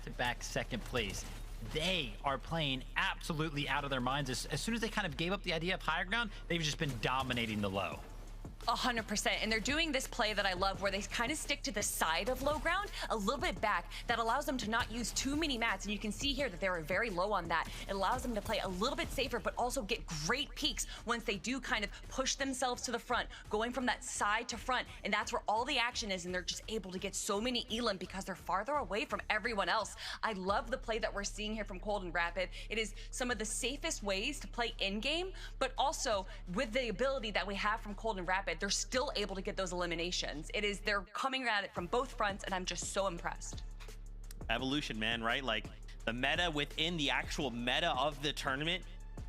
back-to-back second place. They are playing absolutely out of their minds. As soon as they kind of gave up the idea of higher ground, they've just been dominating the low. 100%. And they're doing this play that I love where they kind of stick to the side of low ground a little bit back. That allows them to not use too many mats. And you can see here that they're very low on that. It allows them to play a little bit safer, but also get great peaks once they do kind of push themselves to the front, going from that side to front. And that's where all the action is. And they're just able to get so many elim because they're farther away from everyone else. I love the play that we're seeing here from Cold and Rapid. It is some of the safest ways to play in game, but also with the ability that we have from Cold and Rapid, they're still able to get those eliminations. They're coming at it from both fronts, and I'm just so impressed. Evolution, man, right? Like the meta within the actual meta of the tournament,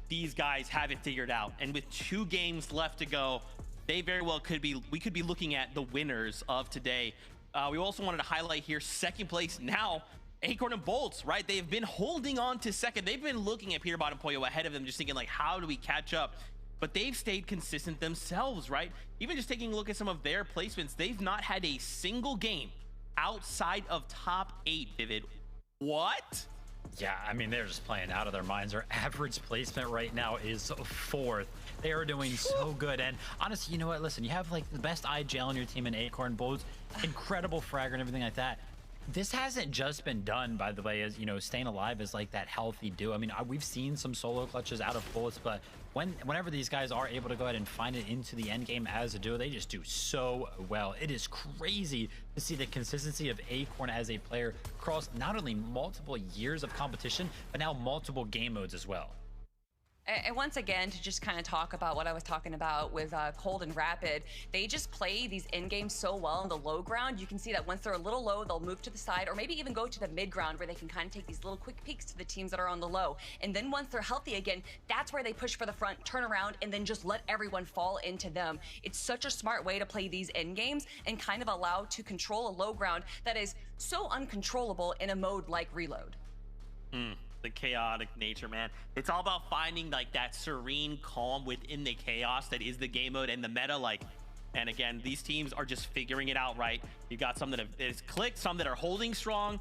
these guys have it figured out. And with 2 games left to go, they very well we could be looking at the winners of today. We also wanted to highlight here, second place now, Acorn and Bolts, right? They've been holding on to second. They've been looking at Peter Bottom Pollo ahead of them, just thinking like, how do we catch up? But they've stayed consistent themselves, right? Even just taking a look at some of their placements, they've not had a single game outside of top 8, Vivid. What? Yeah, I mean, they're just playing out of their minds. Their average placement right now is 4th. They are doing so good. And honestly, you know what? Listen, you have like the best IGL on your team in Acorn, Bolts, incredible fragger and everything like that. This hasn't just been done, by the way, as you know, staying alive is like that healthy duo. I mean, we've seen some solo clutches out of Bullets, but whenever these guys are able to go ahead and find it into the end game as a duo, they just do so well. It is crazy to see the consistency of Acorn as a player across not only multiple years of competition, but now multiple game modes as well. And once again, to just kind of talk about what I was talking about with Cold and Rapid, they just play these end games so well on the low ground. You can see that once they're a little low, they'll move to the side or maybe even go to the mid ground where they can kind of take these little quick peeks to the teams that are on the low. And then once they're healthy again, that's where they push for the front, turn around, and then just let everyone fall into them. It's such a smart way to play these end games and kind of allow to control a low ground that is so uncontrollable in a mode like Reload. The chaotic nature, man. It's all about finding like that serene calm within the chaos that is the game mode and the meta. Like, and again, these teams are just figuring it out, right? You got some that is clicked, some that are holding strong.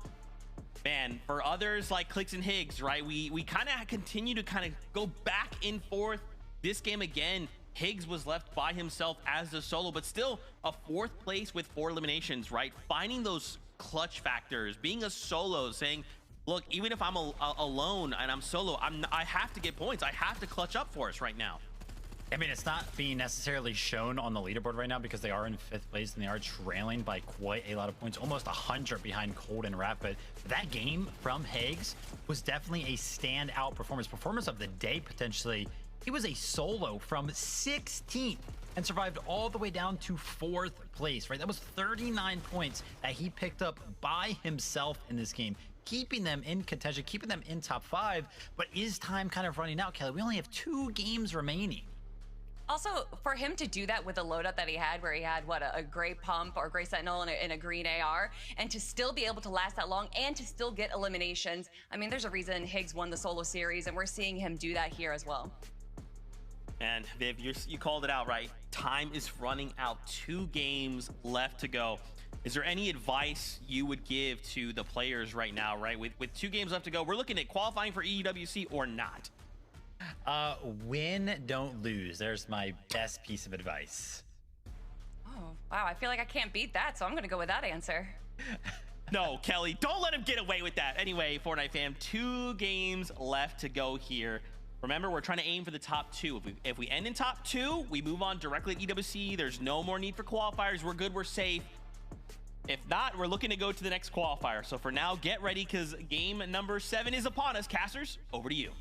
Man, for others like Clicks and Higgs, right? We kind of continue to kind of go back and forth. This game again, Higgs was left by himself as the solo, but still a 4th place with 4 eliminations, right? Finding those clutch factors, being a solo, saying, look, even if I'm alone and I'm solo, I have to get points. I have to clutch up for us right now. I mean, it's not being necessarily shown on the leaderboard right now because they are in 5th place and they are trailing by quite a lot of points, almost 100 behind Cold and Rapid. That game from Higgs was definitely a standout performance of the day, potentially. He was a solo from 16th and survived all the way down to 4th place, right? That was 39 points that he picked up by himself in this game, keeping them in contention, keeping them in top 5. But is time kind of running out, Kelly? We only have 2 games remaining. Also, for him to do that with the loadout that he had, where he had, what, a gray pump or gray sentinel and a green AR, and to still be able to last that long and to still get eliminations. I mean, there's a reason Higgs won the solo series, and we're seeing him do that here as well. And Viv, you called it out, right? Time is running out. 2 games left to go. Is there any advice you would give to the players right now, right? With 2 games left to go, we're looking at qualifying for EWC or not. Win, don't lose. There's my best piece of advice. Oh, wow. I feel like I can't beat that, so I'm going to go with that answer. No, Kelly, don't let him get away with that. Anyway, Fortnite fam, 2 games left to go here. Remember, we're trying to aim for the top 2. If we end in top 2, we move on directly to EWC. There's no more need for qualifiers. We're good. We're safe. If not, we're looking to go to the next qualifier. So for now, get ready because game number 7 is upon us. Casters, over to you.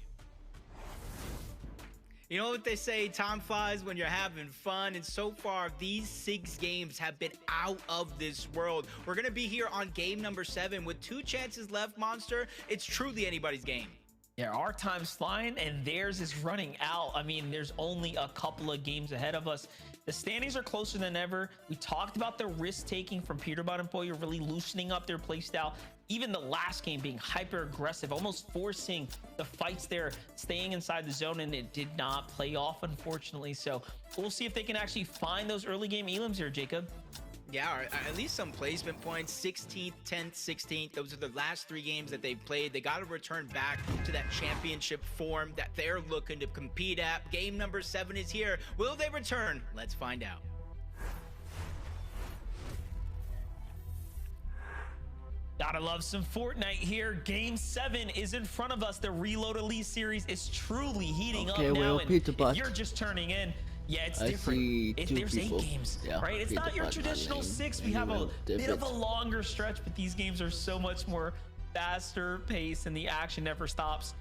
You know what they say, time flies when you're having fun, and so far these 6 games have been out of this world. We're gonna be here on game number 7 with 2 chances left, Monster. It's truly anybody's game. Yeah, our time's flying and theirs is running out. I mean, there's only a couple of games ahead of us. The standings are closer than ever. We talked about the risk taking from Peterbot and Boyer, really loosening up their playstyle. Even the last game being hyper aggressive, almost forcing the fights there, staying inside the zone, and it did not play off, unfortunately. So we'll see if they can actually find those early game elims here, Jacob. Yeah, or at least some placement points. 16th, 10th, 16th. Those are the last 3 games that they've played. They got to return back to that championship form that they're looking to compete at. Game number 7 is here. Will they return? Let's find out. Gotta love some Fortnite here. Game 7 is in front of us. The Reload Elite series is truly heating up now. well, And Peter if Butt. you're just turning in, yeah, it's I different. see two There's people. 8 games, Yeah, right? It's Peter not your Butt, traditional my name. 6. We And have you a will bit of a dip it. longer stretch, but these games are so much more faster paced and the action never stops.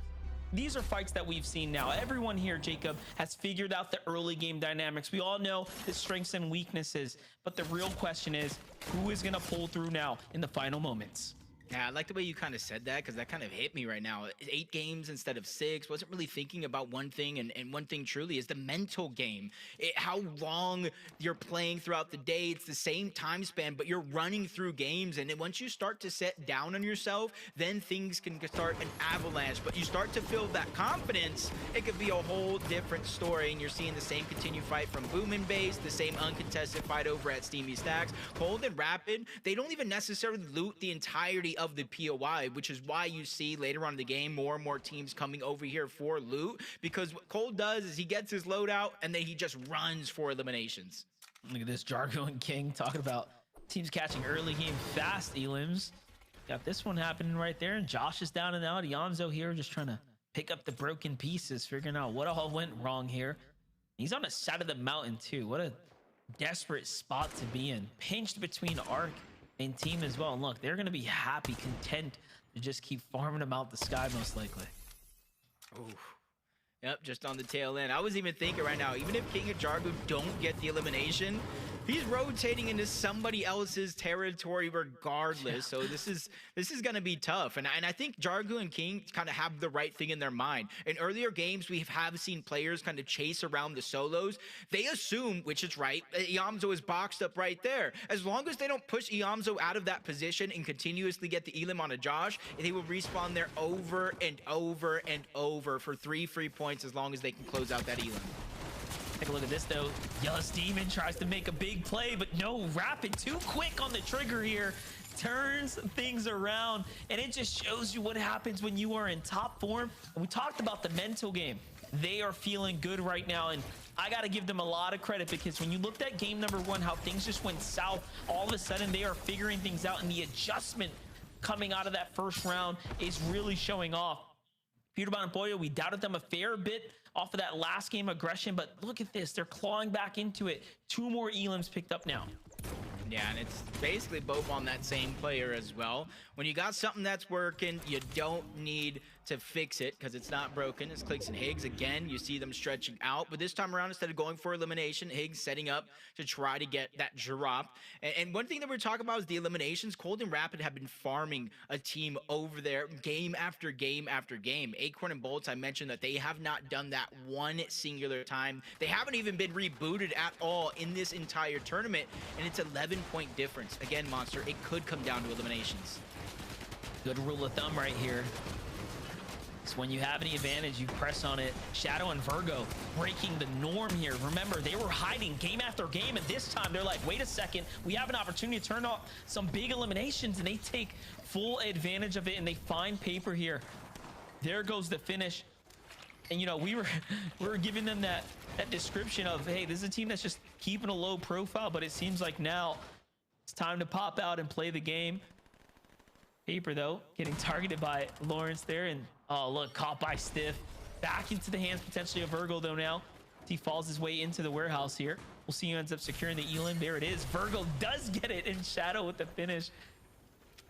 These are fights that we've seen now. Everyone here, Jacob, has figured out the early game dynamics. We all know the strengths and weaknesses, but the real question is, who is gonna pull through now in the final moments? Yeah, I like the way you kind of said that, because that kind of hit me right now. 8 games instead of 6. Wasn't really thinking about one thing, and one thing truly is the mental game. How long you're playing throughout the day. It's the same time span, but you're running through games, and then once you start to set down on yourself, then things can start an avalanche. But you start to feel that confidence, it could be a whole different story, and you're seeing the same continued fight from Boom and Base, the same uncontested fight over at Steamy Stacks. Cold and Rapid, they don't even necessarily loot the entirety of the POI, which is why you see later on in the game more and more teams coming over here for loot, because what Cold does is he gets his loadout and then he just runs for eliminations. Look at this, Jargo and King talking about teams catching early game fast elims. Got this one happening right there, and Josh is down and out. Yonzo here just trying to pick up the broken pieces, figuring out what all went wrong here. He's on the side of the mountain too. What a desperate spot to be in. Pinched between Arc and team as well. And look, they're going to be happy, content to just keep farming them out the sky most likely. Ooh. Yep, just on the tail end. I was even thinking right now, even if King and Jargo don't get the elimination, he's rotating into somebody else's territory regardless. So this is gonna be tough. And I think Jargo and King kind of have the right thing in their mind. In earlier games, we have seen players kind of chase around the solos. They assume, which is right, that Iamzo is boxed up right there. As long as they don't push Iamzo out of that position and continuously get the elim on a Josh, they will respawn there over and over and over for 3 free points as long as they can close out that elim. Take a look at this though. Yellis Demon tries to make a big play, but no, Rapid too quick on the trigger here. Turns things around, and it just shows you what happens when you are in top form. And we talked about the mental game. They are feeling good right now, and I got to give them a lot of credit, because when you looked at game number 1, how things just went south, all of a sudden they are figuring things out, and the adjustment coming out of that first round is really showing off. Peterbot and Boyo, we doubted them a fair bit off of that last game aggression, but look at this. They're clawing back into it. 2 more elims picked up now. Yeah, and it's basically both on that same player as well. When you got something that's working, you don't need to fix it because it's not broken. It's Clicks and Higgs. Again, you see them stretching out, but this time around, instead of going for elimination, Higgs setting up to try to get that drop. And one thing that we're talking about is the eliminations. Cold and Rapid have been farming a team over there game after game after game. Acorn and Bolts, I mentioned that they have not done that one singular time. They haven't even been rebooted at all in this entire tournament, and it's 11-point difference. Again, Monster, it could come down to eliminations. Good rule of thumb right here. So when you have any advantage, you press on it. Shadow and Virgo breaking the norm here. Remember, they were hiding game after game, and this time they're like, wait a second, we have an opportunity to turn off some big eliminations, and they take full advantage of it, and they find Paper here. There goes the finish. And you know, we were giving them that description of, hey, this is a team that's just keeping a low profile, but it seems like now it's time to pop out and play the game. Paper though getting targeted by Lawrence there, and oh look, caught by Stiff. Back into the hands potentially of Virgo though now. He falls his way into the warehouse here. We'll see who ends up securing the elim. There it is. Virgo does get it, in Shadow with the finish.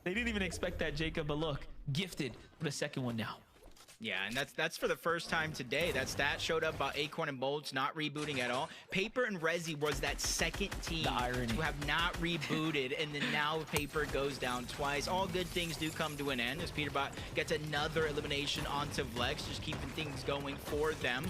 They didn't even expect that, Jacob, but look, gifted with a second one now. Yeah, and that's for the first time today. That stat showed up about Acorn and Bolts not rebooting at all. Paper and Resi was that second team The irony. to have not rebooted, and then now Paper goes down twice. All good things do come to an end as Peterbot gets another elimination onto Vlex, just keeping things going for them.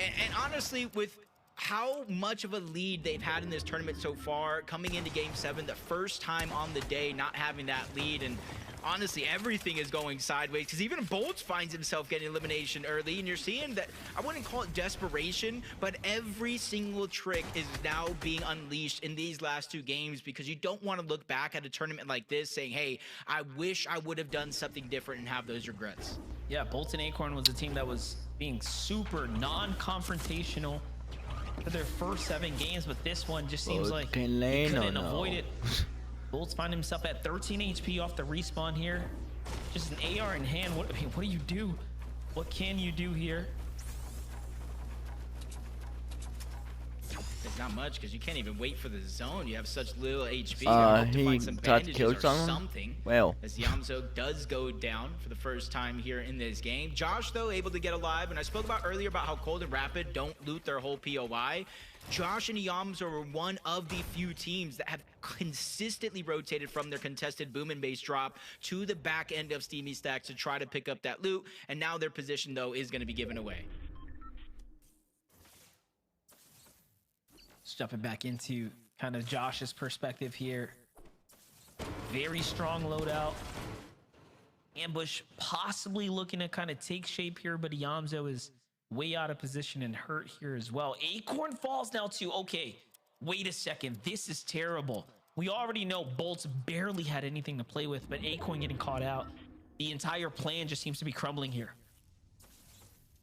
And honestly, with how much of a lead they've had in this tournament so far, coming into Game 7, the first time on the day not having that lead, and honestly, everything is going sideways because even Bolts finds himself getting elimination early, and you're seeing that, I wouldn't call it desperation, but every single trick is now being unleashed in these last 2 games because you don't want to look back at a tournament like this saying, hey, I wish I would have done something different and have those regrets. Yeah, Bolts and Acorn was a team that was being super non-confrontational for their first 7 games, but this one just seems like he couldn't avoid it. Bolts find himself at 13 HP off the respawn here. Just an AR in hand. What do you do? What can you do here? There's not much because you can't even wait for the zone. You have such little HP. Hope to find some bandages or something. Well, as Yamzo does go down for the first time here in this game. Josh, though, able to get alive. And I spoke about earlier about how Cold and Rapid don't loot their whole POI. Josh and Yamzo were one of the few teams that have consistently rotated from their contested boom and base drop to the back end of Steamy Stacks to try to pick up that loot. And now their position, though, is going to be given away. Jumping back into kind of Josh's perspective here. Very strong loadout. Ambush possibly looking to kind of take shape here, but Yamzo is way out of position and hurt here as well. Acorn falls now too. Okay, wait a second. This is terrible. We already know Bolts barely had anything to play with, but Acorn getting caught out. The entire plan just seems to be crumbling here.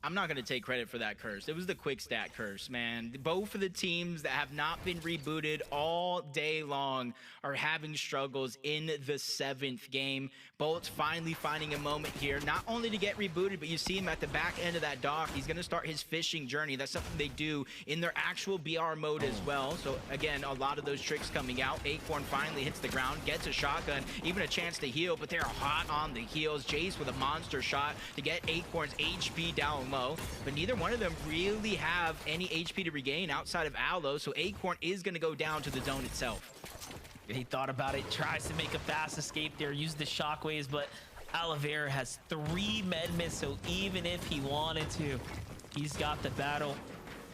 I'm not going to take credit for that curse. It was the quick stat curse, man. Both of the teams that have not been rebooted all day long are having struggles in the 7th game. Bolt's finally finding a moment here, not only to get rebooted, but you see him at the back end of that dock. He's going to start his fishing journey. That's something they do in their actual BR mode as well. So again, a lot of those tricks coming out. Acorn finally hits the ground, gets a shotgun, even a chance to heal, but they're hot on the heels. Jace with a monster shot to get Acorn's HP down low, but neither one of them really have any HP to regain outside of Aloe, so Acorn is going to go down to the zone itself. He thought about it, tries to make a fast escape there, used the shockwaves, but Oliveira has 3 med miss, so even if he wanted to, he's got the battle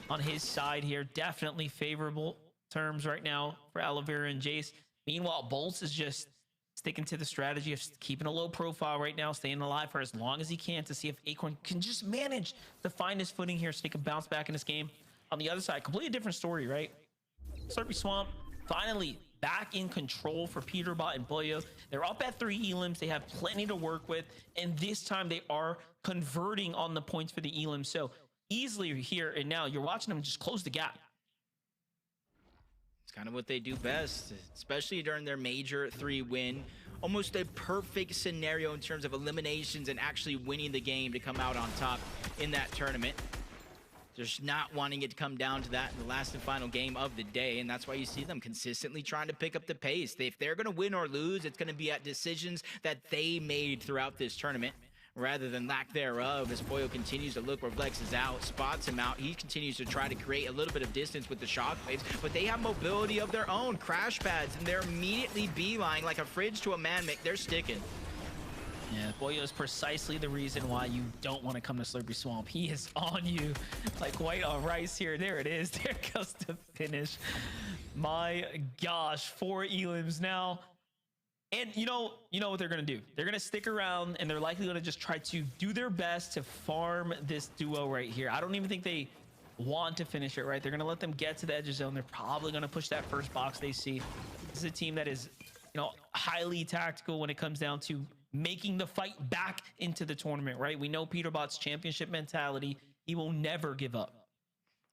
on his side here. Definitely favorable terms right now for Oliveira and Jace. Meanwhile, Bolts is just sticking to the strategy of keeping a low profile right now, staying alive for as long as he can to see if Acorn can just manage to find his footing here so he can bounce back in this game. On the other side, completely different story, right? Slurpy Swamp finally back in control for Peterbot and Boyo. They're up at 3 elims. They have plenty to work with, and this time they are converting on the points for the elims. So easily here and now, you're watching them just close the gap. It's kind of what they do best, especially during their major 3 win. Almost a perfect scenario in terms of eliminations and actually winning the game to come out on top in that tournament. Just not wanting it to come down to that in the last and final game of the day, and that's why you see them consistently trying to pick up the pace. If they're going to win or lose, it's going to be at decisions that they made throughout this tournament, rather than lack thereof. As Boyo continues to look where Flex is out, spots him out, he continues to try to create a little bit of distance with the shockwaves, but they have mobility of their own, crash pads, and they're immediately beeline like a fridge to a man. They're sticking. Yeah, Boyo is precisely the reason why you don't want to come to Slurpy Swamp. He is on you like white on rice here. There it is. There goes the finish. My gosh, 4 elims now. And you know what they're going to do. They're going to stick around, and they're likely going to just try to do their best to farm this duo right here. I don't even think they want to finish it, right? They're going to let them get to the edge of zone. They're probably going to push that first box they see. This is a team that is, highly tactical when it comes down to making the fight back into the tournament, right? We know Peterbot's championship mentality. He will never give up.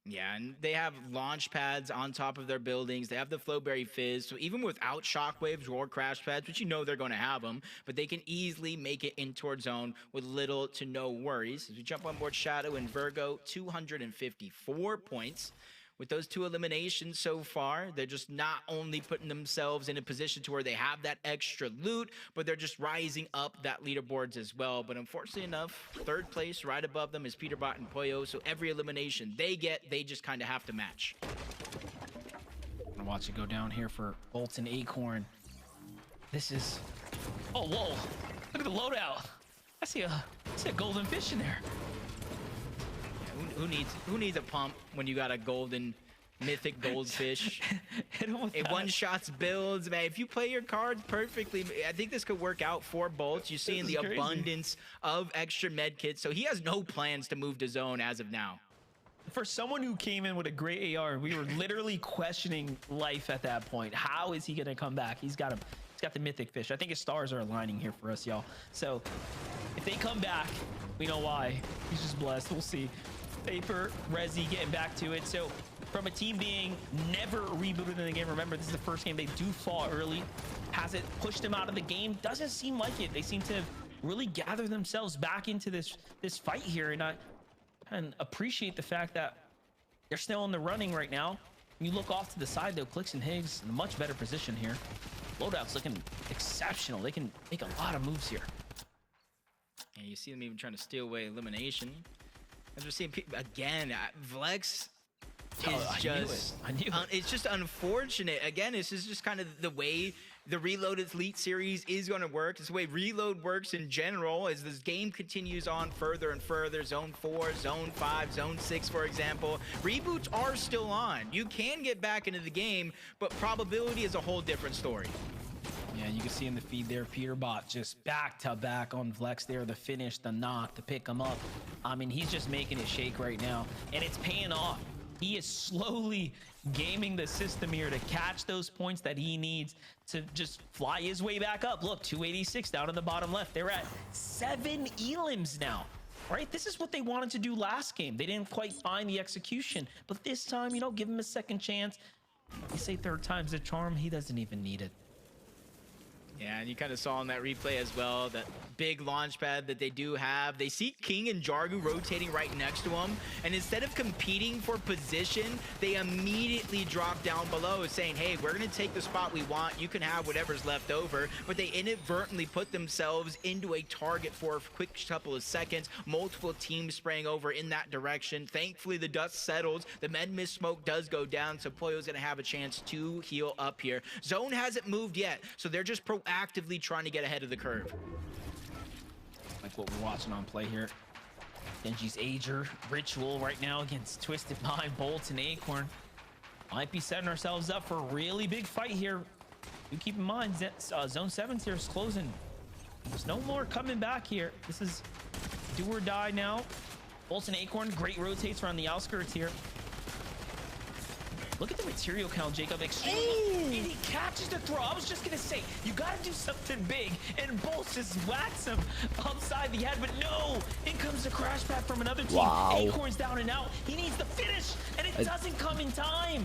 Yeah, and they have launch pads on top of their buildings. They have the Flowberry Fizz, so even without shockwaves or crash pads, which they're going to have them, but they can easily make it in towards zone with little to no worries. As we jump on board Shadow and Virgo, 254 points. With those 2 eliminations so far, they're just not only putting themselves in a position to where they have that extra loot, but they're just rising up that leaderboards as well. But unfortunately enough, 3rd place right above them is Peterbot and Poyo, so every elimination they get, they just kind of have to match. I'm gonna watch it go down here for Bolts and Acorn. This is... Oh, whoa! Look at the loadout! I see a golden fish in there. Who needs a pump when you got a golden mythic goldfish. Hit him with It that. one-shots builds, man. If you play your cards perfectly, I think this could work out for Bolts. You see in This the is crazy. abundance of extra med kits, so he has no plans to move to zone as of now. For someone who came in with a great AR, we were literally questioning life at that point. How is he gonna come back? He's got the mythic fish. I think his stars are aligning here for us, y'all. So if they come back, we know why. He's just blessed. We'll see. Paper, Resi getting back to it. So from a team being never rebooted in the game, remember this is the first game they do fall early. Has it pushed them out of the game? Doesn't seem like it. They seem to have really gather themselves back into this fight here, and I appreciate the fact that they're still in the running right now. You look off to the side though, Clicks and Higgs in a much better position here. Loadout's looking exceptional. They can make a lot of moves here. And you see them even trying to steal away elimination. As we're seeing people again, Vlex is I knew it. it's just unfortunate. Again, this is just kind of the way the Reloaded Elite series is going to work. It's the way Reload works in general as this game continues on further and further. Zone 4, Zone 5, Zone 6, for example. Reboots are still on. You can get back into the game, but probability is a whole different story. Yeah, you can see in the feed there, Peterbot just back to back on Vlex there, the finish, the knock, to pick him up. I mean, he's just making it shake right now, and it's paying off. He is slowly gaming the system here to catch those points that he needs to just fly his way back up. Look, 286 down in the bottom left. They're at 7 elims now, right? This is what they wanted to do last game. They didn't quite find the execution, but this time, you know, give him a second chance. They say third time's a charm. He doesn't even need it. Yeah, and you kind of saw in that replay as well, that big launch pad that they do have. They see King and Jargu rotating right next to him, and instead of competing for position, they immediately drop down below saying, hey, we're going to take the spot we want. You can have whatever's left over, but they inadvertently put themselves into a target for a quick couple of seconds. Multiple teams spraying over in that direction. Thankfully, the dust settles. The med mist smoke does go down, so Pollo's going to have a chance to heal up here. Zone hasn't moved yet, so they're just proactively trying to get ahead of the curve. Like what we're watching on play here. Genji's Ager Ritual right now against Twisted Mind, Bolt, and Acorn. Might be setting ourselves up for a really big fight here. You keep in mind, Zone 7's here is closing. There's no more coming back here. This is do or die now. Bolt and Acorn, great rotates around the outskirts here. Look at the material count, Jacob. Extremely. And he catches the throw. I was just going to say, you got to do something big. And Bolt just whacks him upside the head. But no, in comes the crash pad from another team. Wow. Acorn's down and out. He needs the finish, and it doesn't come in time.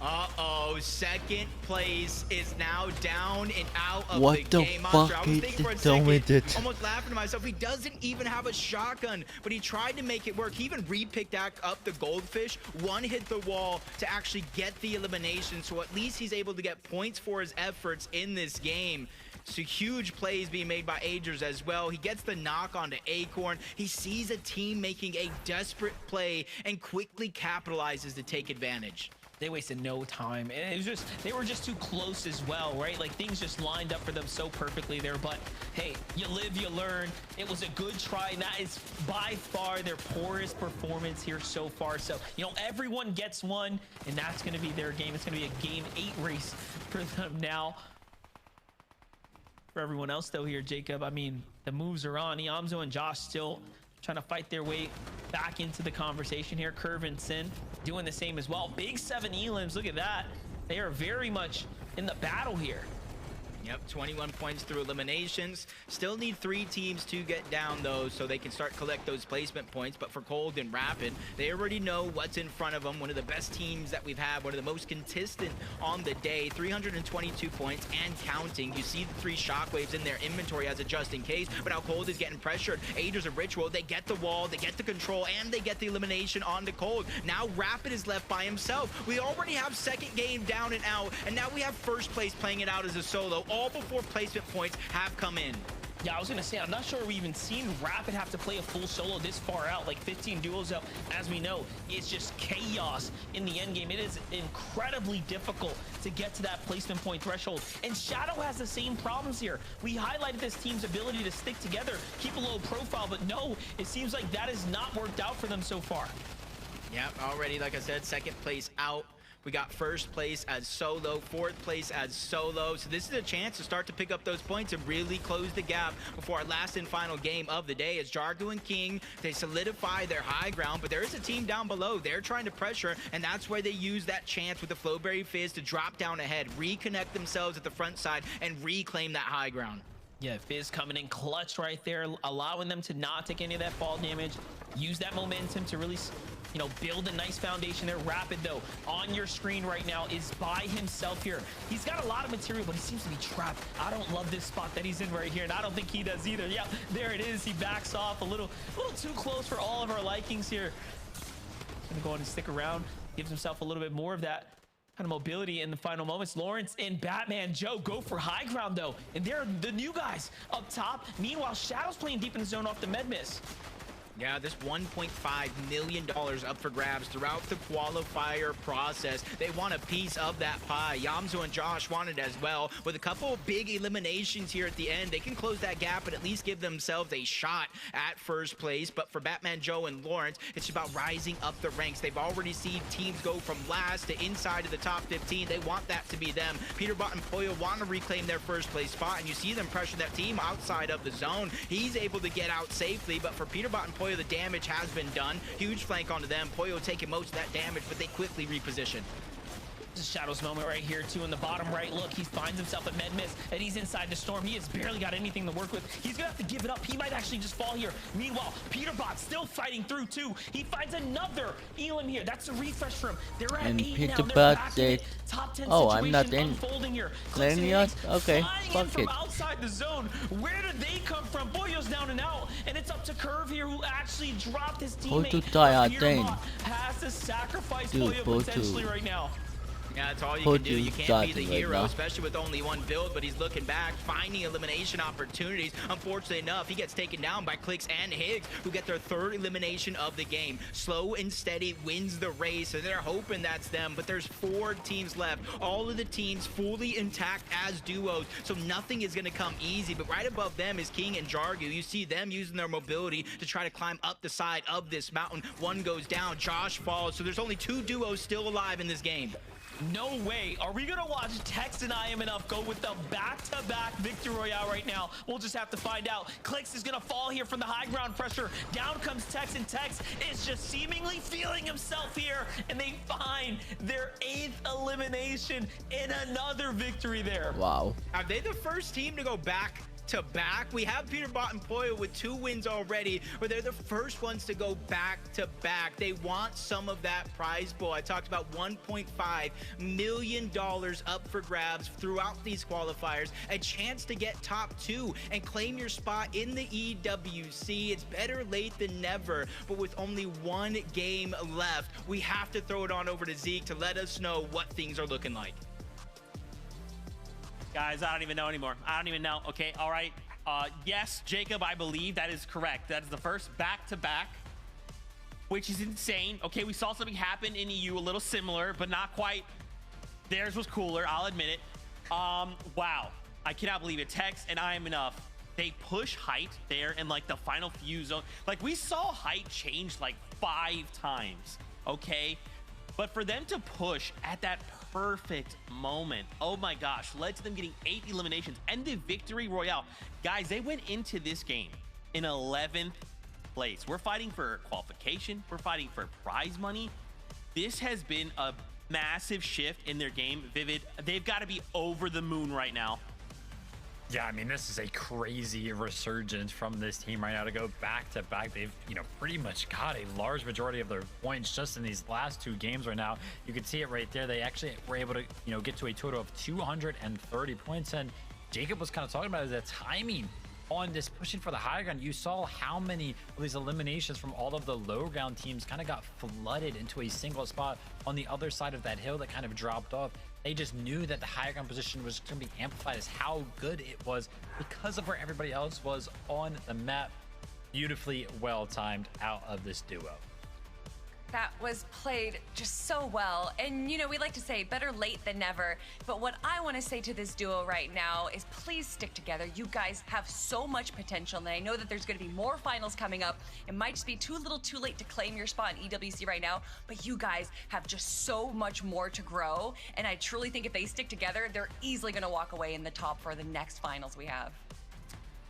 Uh-oh, second place is now down and out of What the the game. fuck Monster, I was he thinking for a told me second, that. almost laughing to myself. He doesn't even have a shotgun, but he tried to make it work. He even re-picked up the goldfish. One hit the wall to actually get the elimination, so at least he's able to get points for his efforts in this game. So huge plays being made by Agers as well. He gets the knock onto Acorn. He sees a team making a desperate play and quickly capitalizes to take advantage. They wasted no time, and it was just they were just too close as well, right? Like things just lined up for them so perfectly there. But hey, you live, you learn. It was a good try, and that is by far their poorest performance here so far. So you know, everyone gets one, and that's going to be their game. It's going to be a game 8 race for them now. For everyone else though here, Jacob, I mean, the moves are on. Iamzo and Josh still trying to fight their way back into the conversation here. Curve and Sin doing the same as well. Big 7 elims, look at that. They are very much in the battle here. Yep, 21 points through eliminations. Still need 3 teams to get down, though, so they can start collect those placement points. But for Cold and Rapid, they already know what's in front of them. One of the best teams that we've had, one of the most consistent on the day. 322 points and counting. You see the 3 shockwaves in their inventory as a just in case, but now Cold is getting pressured. Agers and Ritual, they get the wall, they get the control, and they get the elimination onto Cold. Now Rapid is left by himself. We already have second game down and out, and now we have first place playing it out as a solo, all before placement points have come in. Yeah, I was gonna say, I'm not sure we've even seen Rapid have to play a full solo this far out, like 15 duos out. As we know, it's just chaos in the end game. It is incredibly difficult to get to that placement point threshold. And Shadow has the same problems here. We highlighted this team's ability to stick together, keep a low profile, but no, it seems like that has not worked out for them so far. Yep, already, like I said, second place out. We got first place as solo, fourth place as solo. So this is a chance to start to pick up those points and really close the gap before our last and final game of the day. As Jargo and King, they solidify their high ground, but there is a team down below. They're trying to pressure, and that's why they use that chance with the Flowberry Fizz to drop down ahead, reconnect themselves at the front side, and reclaim that high ground. Yeah, Fizz coming in clutch right there, allowing them to not take any of that fall damage. Use that momentum to really, you know, build a nice foundation there. Rapid, though, on your screen right now is by himself here. He's got a lot of material, but he seems to be trapped. I don't love this spot that he's in right here, and I don't think he does either. Yeah, there it is. He backs off a little too close for all of our likings here. Gonna go ahead and stick around. Gives himself a little bit more of that kind of mobility in the final moments. Lawrence and Batman Joe go for high ground, though, and they're the new guys up top. Meanwhile, Shadow's playing deep in the zone off the med miss. Yeah, this $1.5 million up for grabs throughout the qualifier process. They want a piece of that pie. Yamzo and Josh want it as well. With a couple big eliminations here at the end, they can close that gap and at least give themselves a shot at first place. But for Batman Joe and Lawrence, it's about rising up the ranks. They've already seen teams go from last to inside of the top 15. They want that to be them. Peterbot and Poyo want to reclaim their first place spot, and you see them pressure that team outside of the zone. He's able to get out safely, but for Peterbot and Poyo, the damage has been done. Huge flank onto them. Poyo taking most of that damage, but they quickly reposition. This is Shadow's moment right here, too, in the bottom right. Look, he finds himself at med miss, and he's inside the storm. He has barely got anything to work with. He's gonna have to give it up. He might actually just fall here. Meanwhile, Peterbot still fighting through, too. He finds another Elam here. That's a refresh for him. They're at 8 now. They're back in it. Top 10 "Oh, situation I'm not in unfolding here. lane yet? Okay, flying in fuck from it." outside the zone. Where did they come from? Boyo's down and out, and it's up to Curve here, who actually dropped his teammate. to die, Peterbot has to sacrifice Boyo potentially right now. Yeah, that's all you Put can do. you You can't be started the right hero, now. especially with only one build, but he's looking back, finding elimination opportunities. Unfortunately enough, he gets taken down by Clicks and Higgs, who get their third elimination of the game. Slow and Steady wins the race, and they're hoping that's them, but there's 4 teams left. All of the teams fully intact as duos, so nothing is going to come easy, but right above them is King and Jargo. You see them using their mobility to try to climb up the side of this mountain. One goes down, Josh falls, so there's only 2 duos still alive in this game. No way. Are we gonna watch Tex and I Am Enough go with the back-to-back victory royale right now? We'll just have to find out. Clicks is gonna fall here from the high ground pressure. Down comes Tex, and Tex is just seemingly feeling himself here, and they find their 8th elimination in another victory there. Wow. Are they the first team to go back to back? We have Peterbot and Poyo with 2 wins already, but they're the first ones to go back to back. They want some of that prize pool. I talked about $1.5 million up for grabs throughout these qualifiers, a chance to get top 2 and claim your spot in the EWC. It's better late than never, but with only 1 game left, we have to throw it on over to Zeke to let us know what things are looking like. Guys, I don't even know anymore. I don't even know. Okay, all right. Yes, Jacob, I believe that is correct. That is the first back-to-back, which is insane. Okay, we saw something happen in EU, a little similar, but not quite. Theirs was cooler, I'll admit it. Wow. I cannot believe it. Tex and I Am Enough. They push height there in like the final few zone. Like we saw height change like 5 times, okay? But for them to push at that perfect moment, oh my gosh, led to them getting 8 eliminations and the victory royale. Guys, they went into this game in 11th place. We're fighting for qualification. We're fighting for prize money. This has been a massive shift in their game. Vivid, they've got to be over the moon right now. Yeah, I mean, this is a crazy resurgence from this team right now to go back to back. They've, pretty much got a large majority of their points just in these last 2 games right now. You can see it right there. They actually were able to, get to a total of 230 points. And Jacob was kind of talking about the timing on this pushing for the high ground. You saw how many of these eliminations from all of the low ground teams kind of got flooded into a single spot on the other side of that hill that kind of dropped off. They just knew that the high ground position was going to be amplified as how good it was because of where everybody else was on the map. Beautifully well timed out of this duo. That was played just so well. And you know, we like to say better late than never. But what I want to say to this duo right now is please stick together. You guys have so much potential. And I know that there's going to be more finals coming up. It might just be too little too late to claim your spot in EWC right now. But you guys have just so much more to grow. And I truly think if they stick together, they're easily going to walk away in the top for the next finals we have.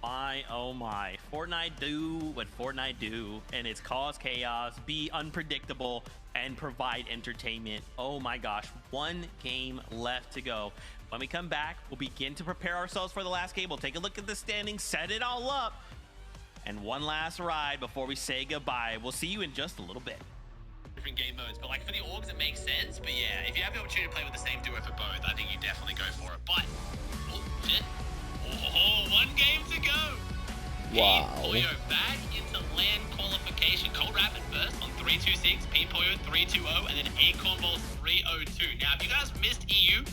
My, oh my. Fortnite do what Fortnite do, and it's cause chaos, be unpredictable, and provide entertainment. Oh my gosh, one game left to go. When we come back, we'll begin to prepare ourselves for the last game. We'll take a look at the standings, set it all up, and one last ride before we say goodbye. We'll see you in just a little bit. Different game modes, but like for the orgs it makes sense. But yeah, if you have the opportunity to play with the same duo for both, I think you definitely go for it. But oh shit. Oh, one game to go. Wow. Pollo back into land qualification. Cold Rapid first on 326, Pete Pollo 320, and then Acorn Balls 302. Now, if you guys missed EU,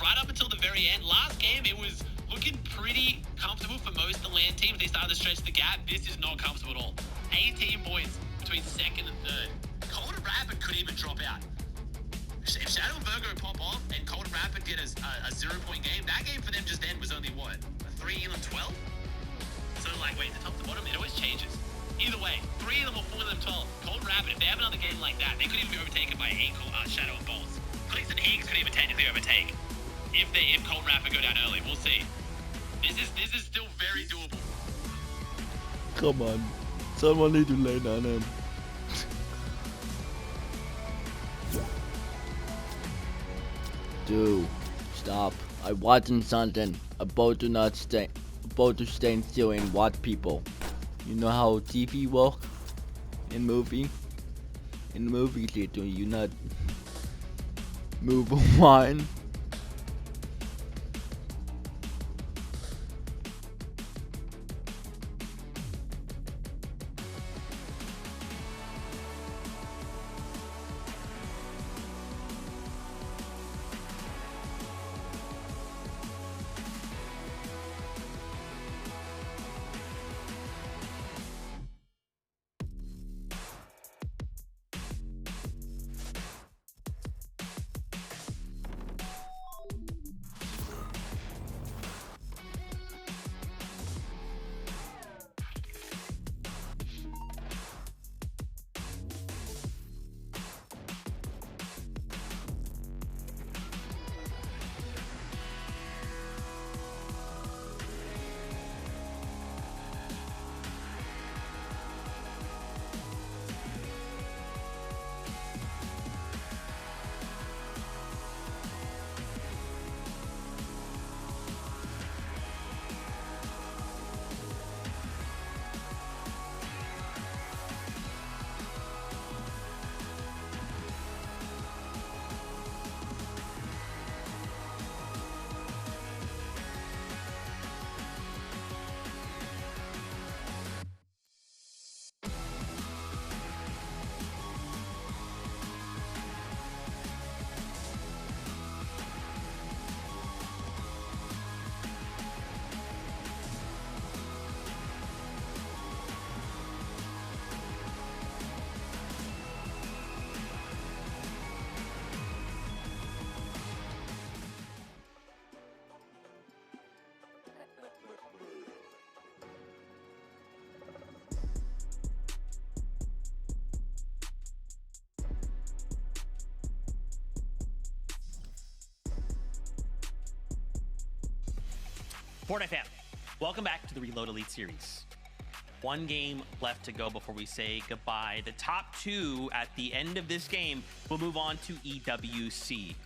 right up until the very end, last game it was looking pretty comfortable for most of the land teams. They started to stretch the gap. This is not comfortable at all. 18 points between second and third. Cold Rapid could even drop out. If Shadow and Virgo pop off and Cold and Rapid get a 0-point game, that game for them just then was only what? 3 and 12? So like, wait, the top to bottom, it always changes. Either way, 3 of them or 4 of them 12. Cold and Rapid, if they have another game like that, they could even be overtaken by Shadow and Balls. Clicks and Higgs could even technically overtake if Cold and Rapid go down early. We'll see. This is still very doable. Come on. Someone need to lay down him. Dude, stop. I'm watching something. About to not stay. About to stand still and watch people. You know how TV work? In movie? In movies, do you not move one? Fortnite fam, welcome back to the Reload Elite Series. One game left to go before we say goodbye. The top 2 at the end of this game will move on to EWC.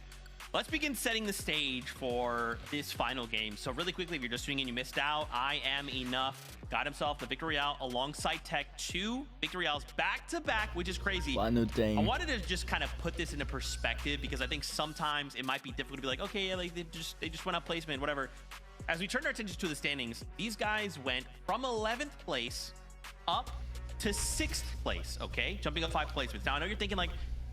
Let's begin setting the stage for this final game. So really quickly, if you're just tuning in, you missed out. I Am Enough got himself the Victory Royale alongside Tech. 2 Victory Royales back to back, which is crazy. Final thing. I wanted to just kind of put this into perspective because I think sometimes it might be difficult to be like, okay, yeah, like they just went up placement, whatever. As we turn our attention to the standings, these guys went from 11th place up to 6th place, okay? Jumping up 5 placements. Now, I know you're thinking like,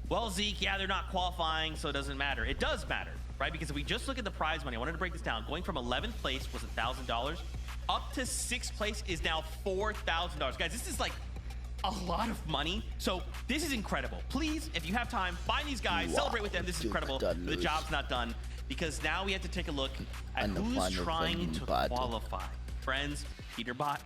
well, Zeke, yeah, they're not qualifying, so it doesn't matter. It does matter, right? Because if we just look at the prize money, I wanted to break this down. Going from 11th place was $1,000. Up to 6th place is now $4,000. Guys, this is like a lot of money. So this is incredible. Please, if you have time, find these guys, celebrate with them. This is incredible. The job's not done, because now we have to take a look at who's trying to qualify. Friends, Peterbot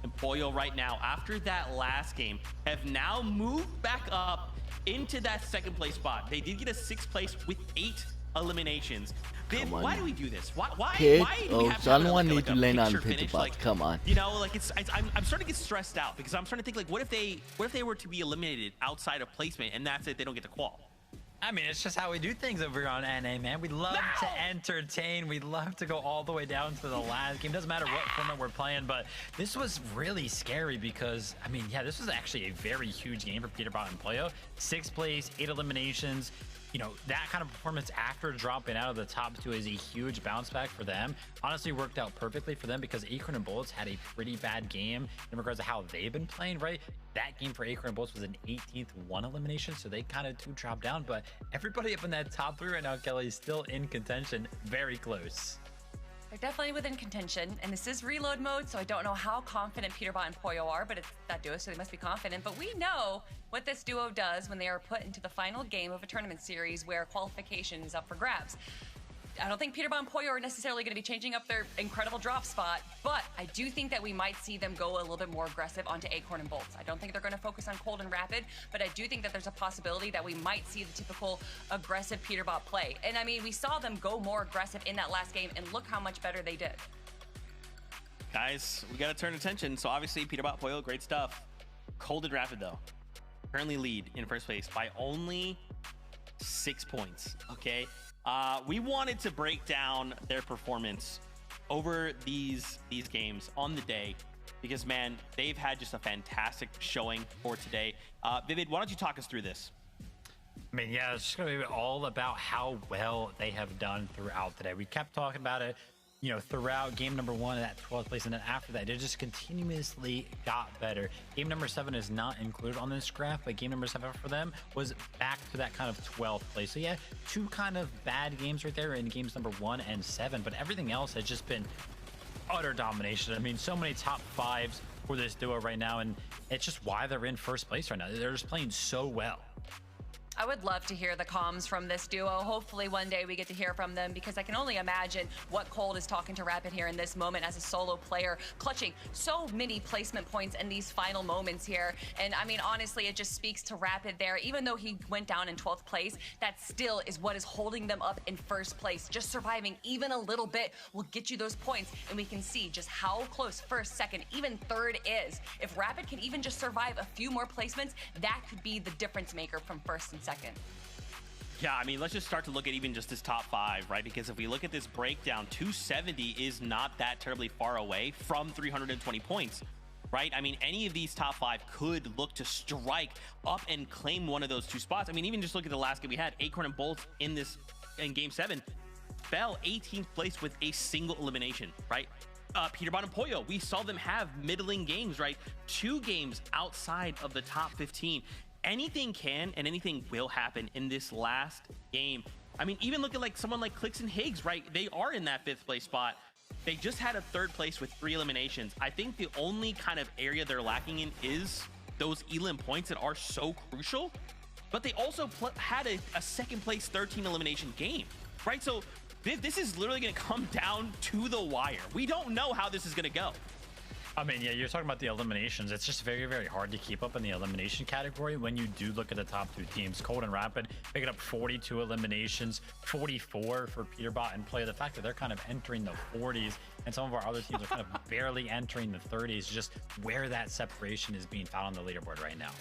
and Pollo right now, after that last game, have now moved back up into that second place spot. They did get a 6th place with 8 eliminations. Viv, why do we do this? Why do we have to have someone like need to a land on picture finish? Peterbot. Like, Come on. you know, like I'm starting to get stressed out, because I'm starting to think, like, what if they were to be eliminated outside of placement, and that's it, they don't get to qual? I mean, it's just how we do things over here on NA, man. We love to entertain. We love to go all the way down to the last game. Doesn't matter what format we're playing, but this was really scary because, I mean, yeah, this was actually a very huge game for Peterbot and Pollo. 6th place, 8 eliminations. You know, that kind of performance after dropping out of the top 2 is a huge bounce back for them. Honestly, worked out perfectly for them because Acorn and Bullets had a pretty bad game in regards to how they've been playing, right? That game for Acorn and Bullets was an 18th 1 elimination, so they kind of dropped down. But everybody up in that top 3 right now, Kelly, is still in contention, very close. They're definitely within contention, and this is reload mode, so I don't know how confident Peterbot and Pollo are, but it's that duo, so they must be confident. But we know what this duo does when they are put into the final game of a tournament series where qualification is up for grabs. I don't think Peterbot and Pollo are necessarily going to be changing up their incredible drop spot, but I do think that we might see them go a little bit more aggressive onto Acorn and Bolts. I don't think they're going to focus on Cold and Rapid, but I do think that there's a possibility that we might see the typical aggressive Peterbot play. And I mean, we saw them go more aggressive in that last game, and look how much better they did. Guys, we got to turn attention. So obviously, Peterbot, Pollo, great stuff. Cold and Rapid, though, currently lead in first place by only 6 points, okay? We wanted to break down their performance over these games on the day, because, man, they've had just a fantastic showing for today. Vivid, why don't you talk us through this? I mean, yeah, it's just going to be all about how well they have done throughout today. We kept talking about it, you know, throughout game number 1 at 12th place, and then after that, it just continuously got better. Game number 7 is not included on this graph, but game number 7 for them was back to that kind of 12th place. So yeah, 2 kind of bad games right there in games number 1 and 7, but everything else has just been utter domination. I mean, so many top 5s for this duo right now, and it's just why they're in first place right now. They're just playing so well. I would love to hear the comms from this duo. Hopefully one day we get to hear from them, because I can only imagine what Cold is talking to Rapid here in this moment as a solo player, clutching so many placement points in these final moments here. And I mean, honestly, it just speaks to Rapid there. Even though he went down in 12th place, that still is what is holding them up in first place. Just surviving even a little bit will get you those points, and we can see just how close first, second, even third is. If Rapid can even just survive a few more placements, that could be the difference maker from first and second. Yeah, I mean, let's just start to look at even just this top 5, right? Because if we look at this breakdown, 270 is not that terribly far away from 320 points, right? I mean, any of these top 5 could look to strike up and claim one of those 2 spots. I mean, even just look at the last game we had, Acorn and Bolts in game 7 fell 18th place with a single elimination, right? Peterbot and Pollo, we saw them have middling games, right? 2 games outside of the top 15. Anything can and anything will happen in this last game. I mean, even look at like someone like Clicks and Higgs, right? They are in that 5th place spot. They just had a 3rd place with 3 eliminations. I think the only kind of area they're lacking in is those elim points that are so crucial. But they also had a 2nd place 13 elimination game, right? So this is literally going to come down to the wire. We don't know how this is going to go. I mean, yeah, you're talking about the eliminations. It's just very, very hard to keep up in the elimination category when you do look at the top 2 teams. Cold and Rapid picking up 42 eliminations, 44 for Peterbot and Pollo. The fact that they're kind of entering the 40s and some of our other teams are kind of barely entering the 30s, just where that separation is being found on the leaderboard right now.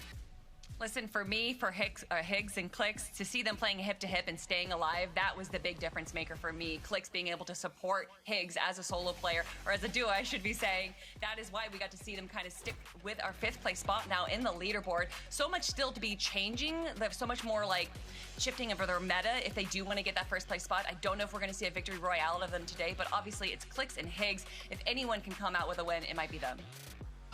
Listen, for me, for Higgs and Clicks, to see them playing hip-to-hip and staying alive, that was the big difference maker for me. Clicks being able to support Higgs as a solo player, or as a duo, I should be saying. That is why we got to see them kind of stick with our 5th place spot now in the leaderboard. So much still to be changing. They have so much more like shifting of their meta if they do want to get that 1st place spot. I don't know if we're going to see a victory royale out of them today, but obviously it's Clicks and Higgs. If anyone can come out with a win, it might be them.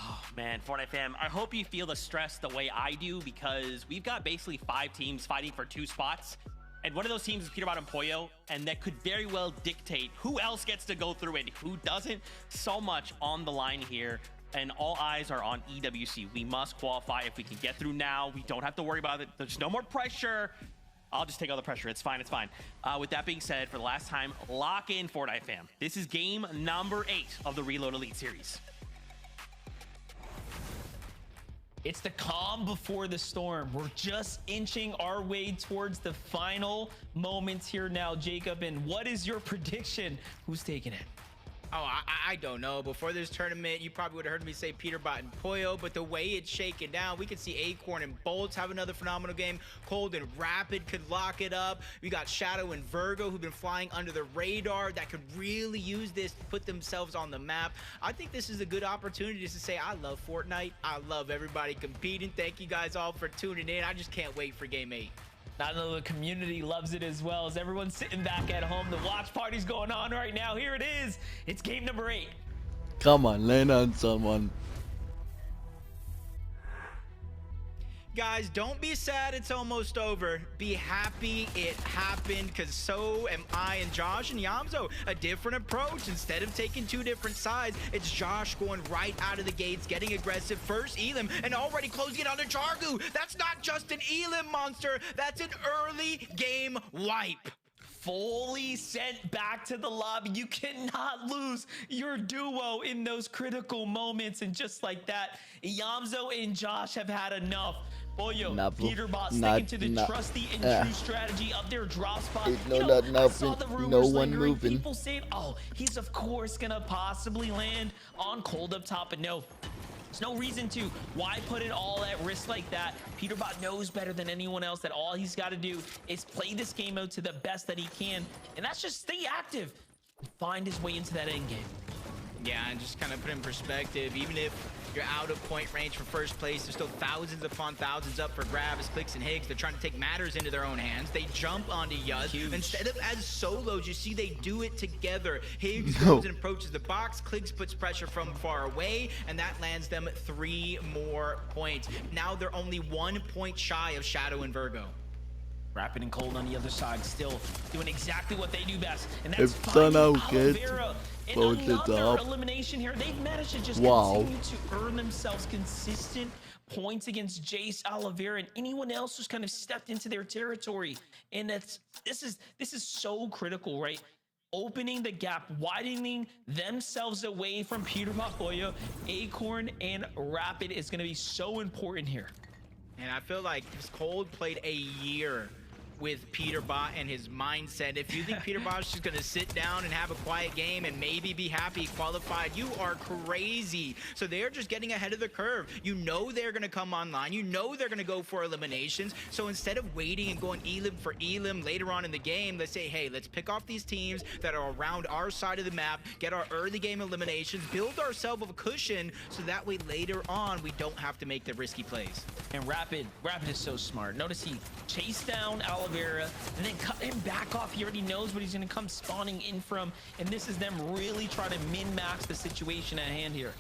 Oh, man, Fortnite fam, I hope you feel the stress the way I do, because we've got basically 5 teams fighting for 2 spots. And one of those teams is Peterbot and Pollo, and that could very well dictate who else gets to go through it, who doesn't. So much on the line here and all eyes are on EWC. We must qualify. If we can get through now, we don't have to worry about it. There's no more pressure. I'll just take all the pressure. It's fine. It's fine. With that being said, for the last time, lock in, Fortnite fam. This is game number 8 of the Reload Elite series. It's the calm before the storm. We're just inching our way towards the final moments here now, Jacob. And what is your prediction? Who's taking it? Oh, I don't know. Before this tournament, you probably would have heard me say Peterbot and Poyo, but the way it's shaken down, we could see Acorn and Bolts have another phenomenal game. Cold and Rapid could lock it up. We got Shadow and Virgo, who've been flying under the radar, that could really use this to put themselves on the map. I think this is a good opportunity just to say, I love Fortnite. I love everybody competing. Thank you guys all for tuning in. I just can't wait for Game 8. I know the community loves it as well, as everyone's sitting back at home. The watch party's going on right now. Here it is. It's game number 8. Come on, land on someone. Guys, don't be sad it's almost over. Be happy it happened, because so am I and Josh and Yamzo. A different approach. Instead of taking 2 different sides, it's Josh going right out of the gates, getting aggressive. First Elim, and already closing it on the Chargu. That's not just an Elim monster. That's an early game wipe. Fully sent back to the lobby. You cannot lose your duo in those critical moments. And just like that, Yamzo and Josh have had enough. Boyo, Peterbot sticking to the trusty and true strategy of their drop spot. I saw the rumors lingering. People saying, oh, he's of course gonna possibly land on Cold up top, but no. There's no reason to. Why put it all at risk like that? Peterbot knows better than anyone else that all he's got to do is play this game mode to the best that he can, and that's just stay active and find his way into that end game. Yeah, and just kind of put in perspective, even if you're out of point range for first place, there's still thousands upon thousands up for grabs. Clicks and Higgs, they're trying to take matters into their own hands. They jump onto Yuz. Instead of as solos, you see they do it together. Higgs goes and approaches the box. Clicks puts pressure from far away, and that lands them 3 more points. Now they're only 1 point shy of Shadow and Virgo. Rapid and Cold on the other side, still doing exactly what they do best, and that's If done out good, and another elimination here. They've managed to just continue to earn themselves consistent points against Jace, Oliveira, and anyone else who's kind of stepped into their territory. And this is so critical, right? Opening the gap, widening themselves away from Peterbot, Boyo, Acorn, and Rapid is going to be so important here. And I feel like Cold played a year with Peterbot and his mindset. If you think Peterbot's just gonna sit down and have a quiet game and maybe be happy qualified, you are crazy. So they're just getting ahead of the curve. You know they're gonna come online. You know they're gonna go for eliminations. So instead of waiting and going Elim for Elim later on in the game, let's say, hey, let's pick off these teams that are around our side of the map, get our early game eliminations, build ourselves a cushion, so that way later on we don't have to make the risky plays. And Rapid is so smart. Notice he chased down Oliveira and then cut him back off. He already knows what he's going to come spawning in from, and this is them really trying to min-max the situation at hand here.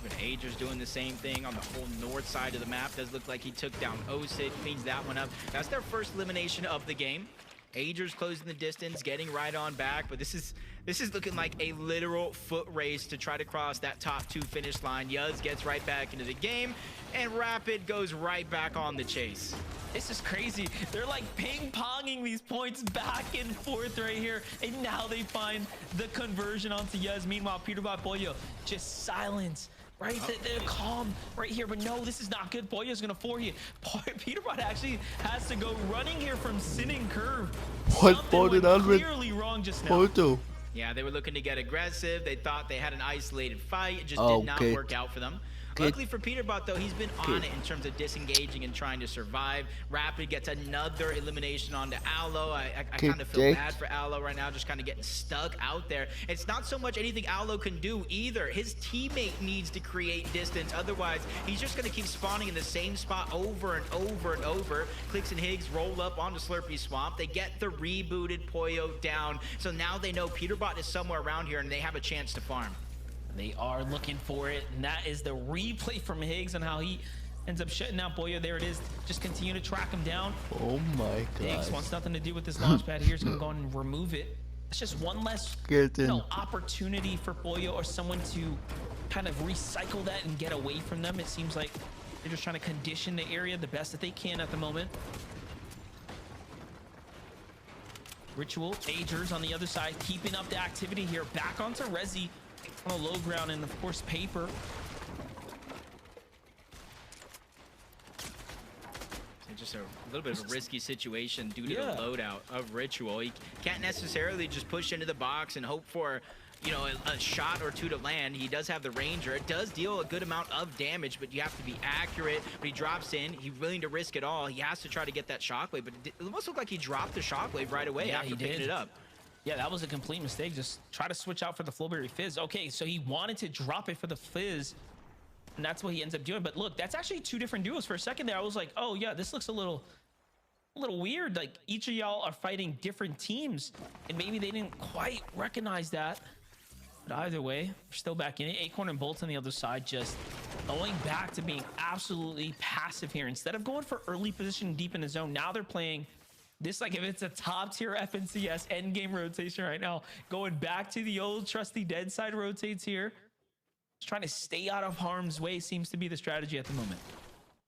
But Ager's doing the same thing on the whole north side of the map. Does look like he took down Osid, cleans that one up. That's their first elimination of the game. Ager's closing the distance, getting right on back, but this is looking like a literal foot race to try to cross that top 2 finish line. Yuz gets right back into the game, and Rapid goes right back on the chase. This is crazy. They're like ping-ponging these points back and forth right here, and now they find the conversion onto Yuz. Meanwhile, Peterbot, Boyo, just silence. Right, they're calm right here, but no, this is not good. Boya's gonna for you. Peterbot actually has to go running here from Sinning Curve. What voted on with clearly wrong just now. Photo? Yeah, they were looking to get aggressive. They thought they had an isolated fight. It just did not work out for them. Luckily for Peterbot, though, he's been on it in terms of disengaging and trying to survive. Rapid gets another elimination onto Aloe. I kind of feel bad for Aloe right now, just kind of getting stuck out there. It's not so much anything Aloe can do either. His teammate needs to create distance. Otherwise, he's just going to keep spawning in the same spot over and over and over. Clicks and Higgs roll up onto Slurpy Swamp. They get the rebooted Poyo down. So now they know Peterbot is somewhere around here and they have a chance to farm. They are looking for it, and that is the replay from Higgs on how he ends up shutting out Boyo. There it is. Just continue to track him down. Oh my god. Higgs wants nothing to do with this launch pad here. He's going to go and remove it. it's just one less Get in. opportunity for Pollo or someone to kind of recycle that and get away from them. It seems like they're just trying to condition the area the best that they can at the moment. Ritual, Agers on the other side, keeping up the activity here. Back onto Rezi on a low ground, and of course Paper. Just a little bit of a risky situation due to the loadout of Ritual. He can't necessarily just push into the box and hope for, you know, a shot or two to land. He does have the Ranger. It does deal a good amount of damage, but you have to be accurate. When he drops in, he's willing to risk it all. He has to try to get that shockwave, but it almost looked like he dropped the shockwave right away after picking it up. Yeah, that was a complete mistake. Just try to switch out for the Flowberry Fizz. Okay, so he wanted to drop it for the Fizz, and that's what he ends up doing. But look, that's actually two different duos. For a second there, I was like, oh yeah, this looks a little weird. Like each of y'all are fighting different teams, and maybe they didn't quite recognize that. But either way, we're still back in it. Acorn and Bolt on the other side, just going back to being absolutely passive here. Instead of going for early position deep in the zone, now they're playing this like if it's a top tier FNCS end game rotation right now. Going back to the old trusty dead side rotates here. Just trying to stay out of harm's way seems to be the strategy at the moment.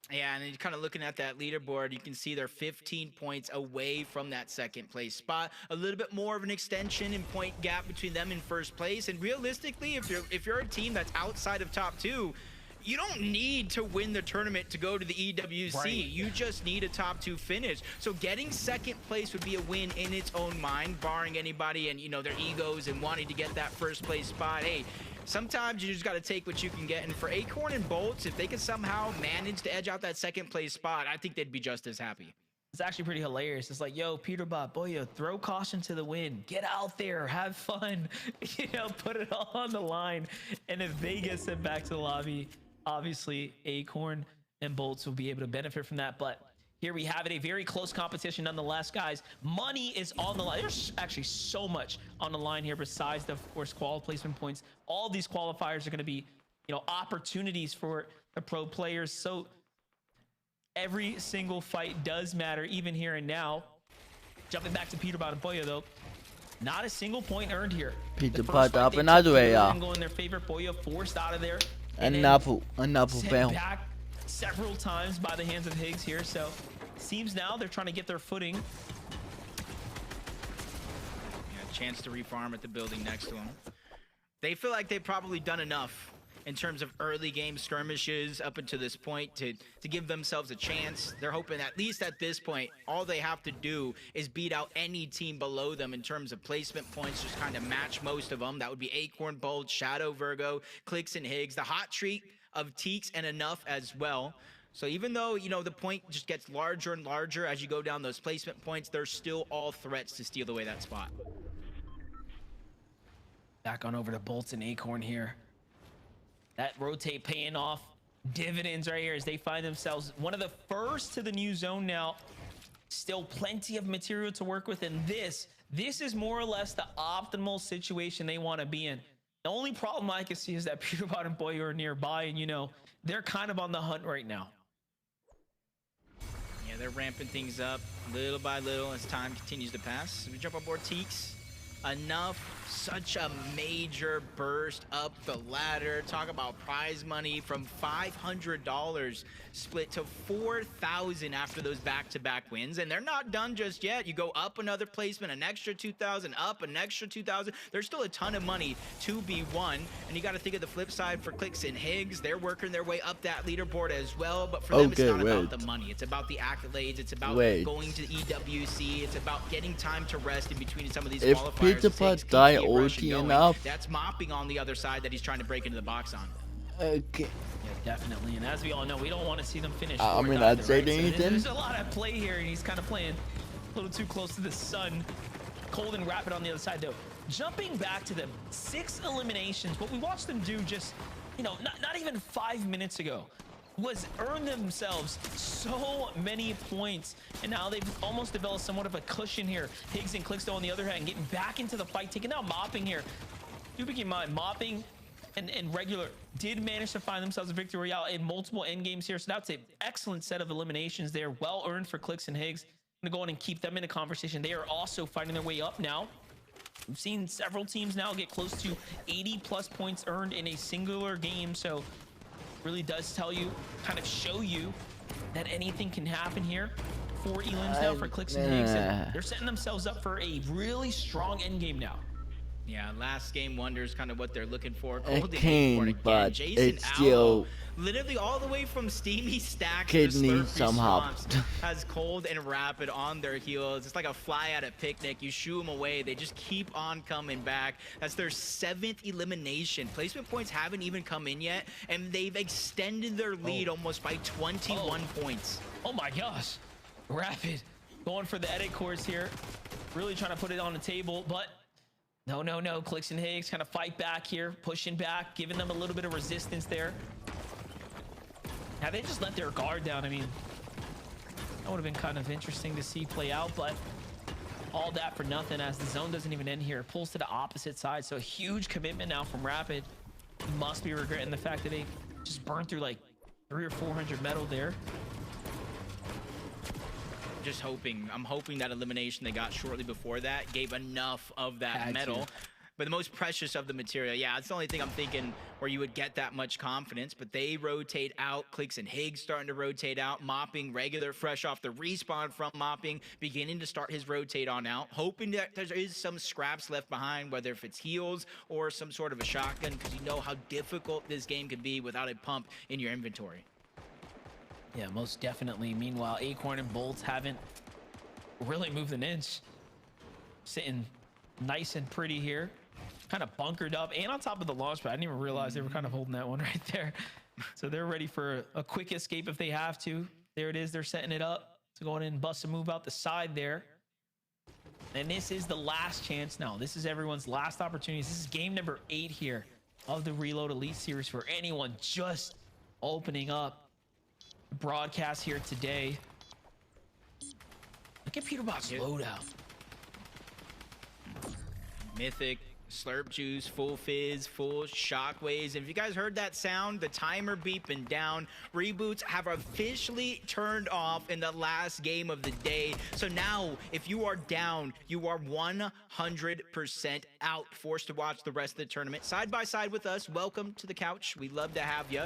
Yeah, and then kind of looking at that leaderboard, you can see they're 15 points away from that second place spot. A little bit more of an extension in point gap between them and first place. And realistically, if you're a team that's outside of top 2, you don't need to win the tournament to go to the EWC. Right. You just need a top 2 finish. So getting second place would be a win in its own mind, barring anybody and, you know, their egos and wanting to get that first place spot. Hey, sometimes you just got to take what you can get. And for Acorn and Bolts, if they could somehow manage to edge out that second place spot, I think they'd be just as happy. It's actually pretty hilarious. It's like, yo, Peterbot, Boyo, throw caution to the wind. Get out there, have fun. You know, put it all on the line. And if they get sent back to the lobby, obviously Acorn and Bolts will be able to benefit from that. But here we have it, a very close competition nonetheless, guys. Money is on the line. There's actually so much on the line here besides the, of course, qual placement points. All these qualifiers are going to be, you know, opportunities for the pro players. So every single fight does matter, even here and now. Jumping back to Peterbot and Boyo, though, not a single point earned here. Peterbot up another way, yeah. Going their favorite, Boyo forced out of there. Another fail. Back several times by the hands of Higgs here. So seems now they're trying to get their footing. Yeah, chance to refarm at the building next to them. They feel like they've probably done enough in terms of early game skirmishes up until this point to give themselves a chance. They're hoping at least at this point, all they have to do is beat out any team below them in terms of placement points, just kind of match most of them. That would be Acorn, Bold, Shadow, Virgo, Clicks, and Higgs. The hot streak of Teaks and Enough as well. So even though, you know, the point just gets larger and larger as you go down those placement points, they're still all threats to steal away that spot. Back on over to Bolts and Acorn here. That rotate paying off dividends right here as they find themselves one of the first to the new zone now. Still plenty of material to work with, and this is more or less the optimal situation they want to be in. The only problem I can see is that Peterbot and Boyo are nearby, and, you know, they're kind of on the hunt right now. Yeah, they're ramping things up little by little as time continues to pass. We jump on board Teaks. Enough, such a major burst up the ladder. Talk about prize money from $500 split to $4,000 after those back-to-back wins, and they're not done just yet. You go up another placement, an extra $2,000, up an extra $2,000. There's still a ton of money to be won, and you got to think of the flip side for Clicks and Higgs. They're working their way up that leaderboard as well, but for them, it's not about the money. It's about the accolades. It's about going to the EWC. It's about getting time to rest in between some of these qualifiers. Peterbot die ulti enough. That's mopping on the other side that he's trying to break into the box on. Okay. Yeah, definitely. And as we all know, we don't want to see them finish. I mean, I'd say anything. So there's a lot at play here, and he's kind of playing a little too close to the sun. Cold and rapid on the other side, though. Jumping back to them, 6 eliminations. What we watched them do just, you know, not even 5 minutes ago was earn themselves so many points, and now they've almost developed somewhat of a cushion here. Higgs and Clicks, though, on the other hand, getting back into the fight, taking out Mopping here. Do keep in mind, Mopping and Regular did manage to find themselves a victory royale in multiple end games here, so that's an excellent set of eliminations there, well earned for Clicks and Higgs. I'm gonna go on and keep them in a conversation. They are also fighting their way up now. We've seen several teams now get close to 80+ points earned in a singular game, so really does tell you, kind of show you that anything can happen here. 4 elims now for Clicks and Higgs, and they're setting themselves up for a really strong end game now. Yeah, last game wonder is kind of what they're looking for. It Golden can, Acorn again. but Jason it's Allo, still literally all the way from Steamy Stacks to kidney Slurpy somehow. Swamps has Cold and Rapid on their heels. It's like a fly at a picnic. You shoo them away, they just keep on coming back. That's their 7th elimination. Placement points haven't even come in yet, and they've extended their lead almost by 21 points. Oh my gosh. Rapid going for the edit course here. Really trying to put it on the table, but no. Clicks and Higgs kind of fight back here, pushing back, giving them a little bit of resistance there. Now they just let their guard down. I mean, that would have been kind of interesting to see play out, but all that for nothing as the zone doesn't even end here. It pulls to the opposite side, so a huge commitment now from Rapid. He must be regretting the fact that they just burned through like 300 or 400 metal there. Just hoping, I'm hoping that elimination they got shortly before that gave enough of that Had metal. to. But the most precious of the material, yeah, it's the only thing I'm thinking where you would get that much confidence. But they rotate out. Clicks and Higgs starting to rotate out. Mopping regular, fresh off the respawn from Mopping, beginning to start his rotate on out. Hoping that there is some scraps left behind, whether if it's heals or some sort of a shotgun, because you know how difficult this game can be without a pump in your inventory. Yeah, most definitely. Meanwhile, Acorn and Bolts haven't really moved an inch. Sitting nice and pretty here. Kind of bunkered up and on top of the launch pad. I didn't even realize they were kind of holding that one right there. So they're ready for a quick escape if they have to. There it is. They're setting it up to go in and bust a move out the side there. And this is the last chance now. This is everyone's last opportunity. This is game number 8 here of the Reload Elite Series for anyone just opening up broadcast here today. Look at Peterbot's loadout. Mythic, Slurp Juice, full fizz, full shockwaves. And if you guys heard that sound, the timer beeping down, reboots have officially turned off in the last game of the day. So now, if you are down, you are 100% out, forced to watch the rest of the tournament. Side by side with us, welcome to the couch. We love to have you.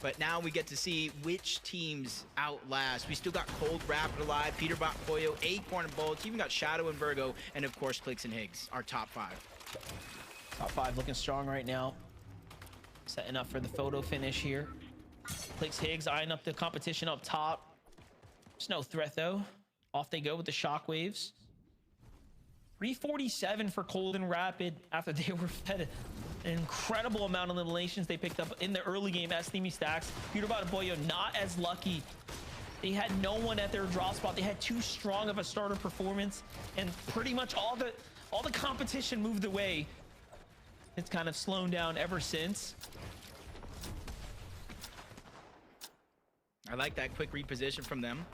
But now we get to see which teams outlast. We still got Cold, Rapid alive, Peterbot, Pollo, Acorn, and Bolts. Even got Shadow and Virgo, and of course Clicks and Higgs, our top 5. Top 5 looking strong right now. Setting up for the photo finish here. Clicks Higgs eyeing up the competition up top. There's no threat though. Off they go with the shockwaves. 347 for Cold and Rapid after they were fed an incredible amount of eliminations they picked up in the early game as Steamy Stacks. Peterbot and Boyo not as lucky. They had no one at their drop spot. They had too strong of a starter performance, and pretty much all the competition moved away. It's kind of slowed down ever since. I like that quick reposition from them.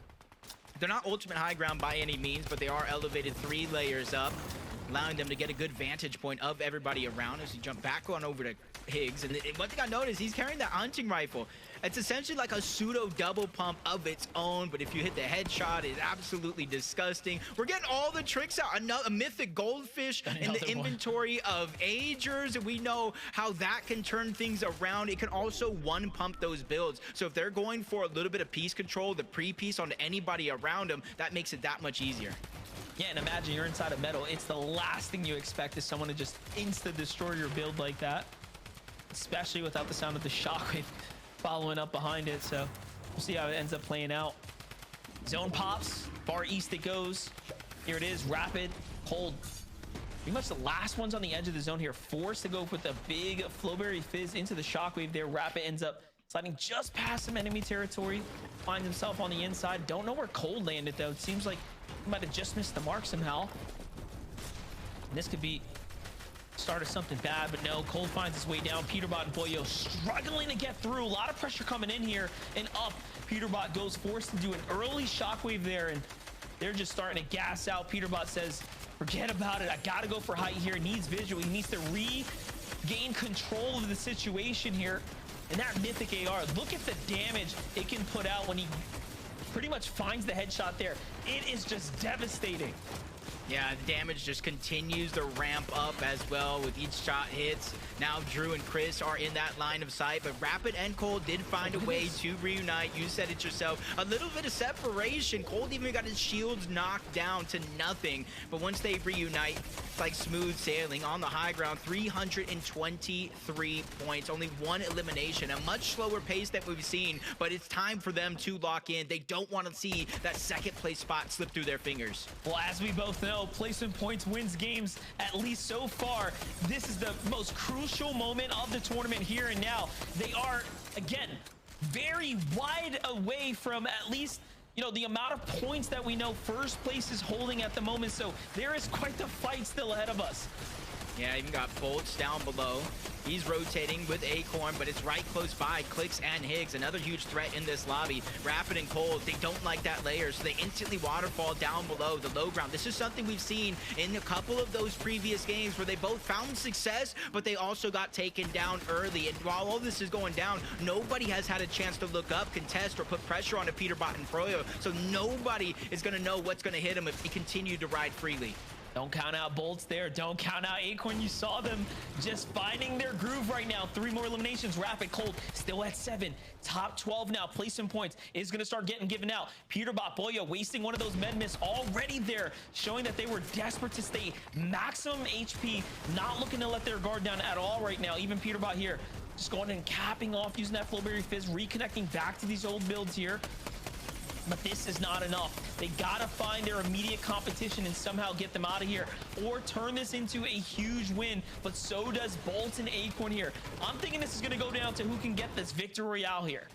They're not ultimate high ground by any means, but they are elevated 3 layers up, allowing them to get a good vantage point of everybody around as you jump back on over to Higgs. And one thing I noticed, he's carrying that hunting rifle. It's essentially like a pseudo double pump of its own, but if you hit the headshot, it's absolutely disgusting. We're getting all the tricks out. A mythic goldfish in the inventory of Agers, and we know how that can turn things around. It can also one pump those builds. So if they're going for a little bit of piece control, the pre-piece onto anybody around them, that makes it that much easier. Yeah, and imagine you're inside a metal. It's the last thing you expect is someone to just insta-destroy your build like that, especially without the sound of the shockwave following up behind it. So we'll see how it ends up playing out. Zone pops, far east it goes. Here it is, Rapid, Cold. Pretty much the last ones on the edge of the zone here, forced to go with the big Flowberry Fizz into the shockwave there. Rapid ends up sliding just past some enemy territory, finds himself on the inside. Don't know where Cold landed though. It seems like he might have just missed the mark somehow. And this could be start of something bad, but no, Cold finds his way down. Peterbot and Boyo struggling to get through. A lot of pressure coming in here and up. Peterbot goes forced to do an early shockwave there, and they're just starting to gas out. Peterbot says, forget about it. I gotta go for height here. He needs visual. He needs to regain control of the situation here. And that Mythic AR, look at the damage it can put out when he pretty much finds the headshot there. It is just devastating. Yeah, the damage just continues to ramp up as well with each shot hits. Now Drew and Chris are in that line of sight, but Rapid and Cole did find a way to reunite. You said it yourself. A little bit of separation. Cole even got his shields knocked down to nothing. But once they reunite, it's like smooth sailing on the high ground. 323 points, only one elimination. A much slower pace that we've seen, but it's time for them to lock in. They don't want to see that second place spot slip through their fingers. Well, as we both know, placement points wins games, at least so far. This is the most crucial moment of the tournament here and now. They are, again, very wide away from at least, you know, the amount of points that we know first place is holding at the moment. So there is quite the fight still ahead of us. Yeah, even got Bolts down below. He's rotating with Acorn, but it's right close by. Clicks and Higgs, another huge threat in this lobby. Rapid and Cold, they don't like that layer, so they instantly waterfall down below the low ground. This is something we've seen in a couple of those previous games where they both found success, but they also got taken down early. And while all this is going down, nobody has had a chance to look up, contest, or put pressure on a Peterbot and Froyo, so nobody is going to know what's going to hit him if he continued to ride freely. Don't count out Bolts there. Don't count out Acorn. You saw them just finding their groove right now. 3 more eliminations. Rapid, Cold still at 7. Top 12 now. Placement points is going to start getting given out. Peterbot, Boya wasting one of those med miss already there, showing that they were desperate to stay maximum HP, not looking to let their guard down at all right now. Even Peterbot here just going and capping off, using that Flowberry Fizz, reconnecting back to these old builds here. But this is not enough. They gotta find their immediate competition and somehow get them out of here, or turn this into a huge win. But so does Bolt and Acorn here. I'm thinking this is gonna go down to who can get this victory royale here.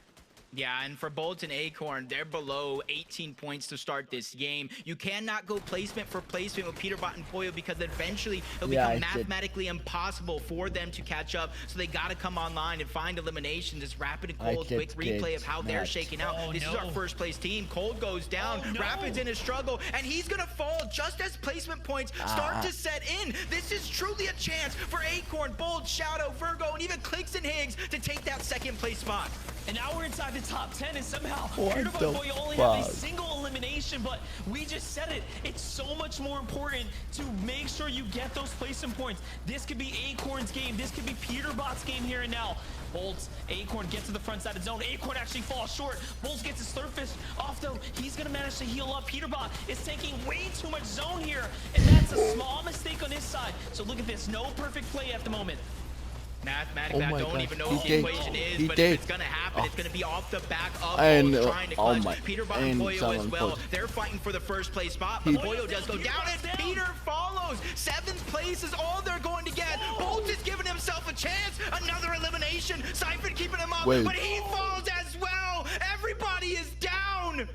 Yeah, and for Bolt and Acorn, they're below 18 points to start this game. You cannot go placement for placement with Peterbot and Poyo because eventually it'll become mathematically impossible for them to catch up. So they got to come online and find eliminations. This Rapid and Cold quick replay of how they're shaking out. This is our first place team. Cold goes down. Rapid's in a struggle, and he's going to fall just as placement points start to set in. This is truly a chance for Acorn, Bolt, Shadow, Virgo, and even Clicks and Higgs to take that second place spot. And now we're inside the top 10, and somehow Peterbot Boy only have a single elimination, but we just said it. It's so much more important to make sure you get those placement points. This could be Acorn's game. This could be Peterbot's game here and now. Bolts, Acorn gets to the front side of the zone. Acorn actually falls short. Bolts gets his third fist off, though. He's going to manage to heal up. Peterbot is taking way too much zone here, and that's a small mistake on his side. So look at this. No perfect play at the moment. Mathematically, I don't even know what the equation is, but if it's going to happen, it's going to be off the back of Bolt trying to clutch. Peterbot and Boyo as well. They're fighting for the first place spot, but Boyo does go down, and Peter follows. 7th place is all they're going to get. Bolt is giving himself a chance. Another elimination. Siphon keeping him up, but he falls as well. Everybody is down.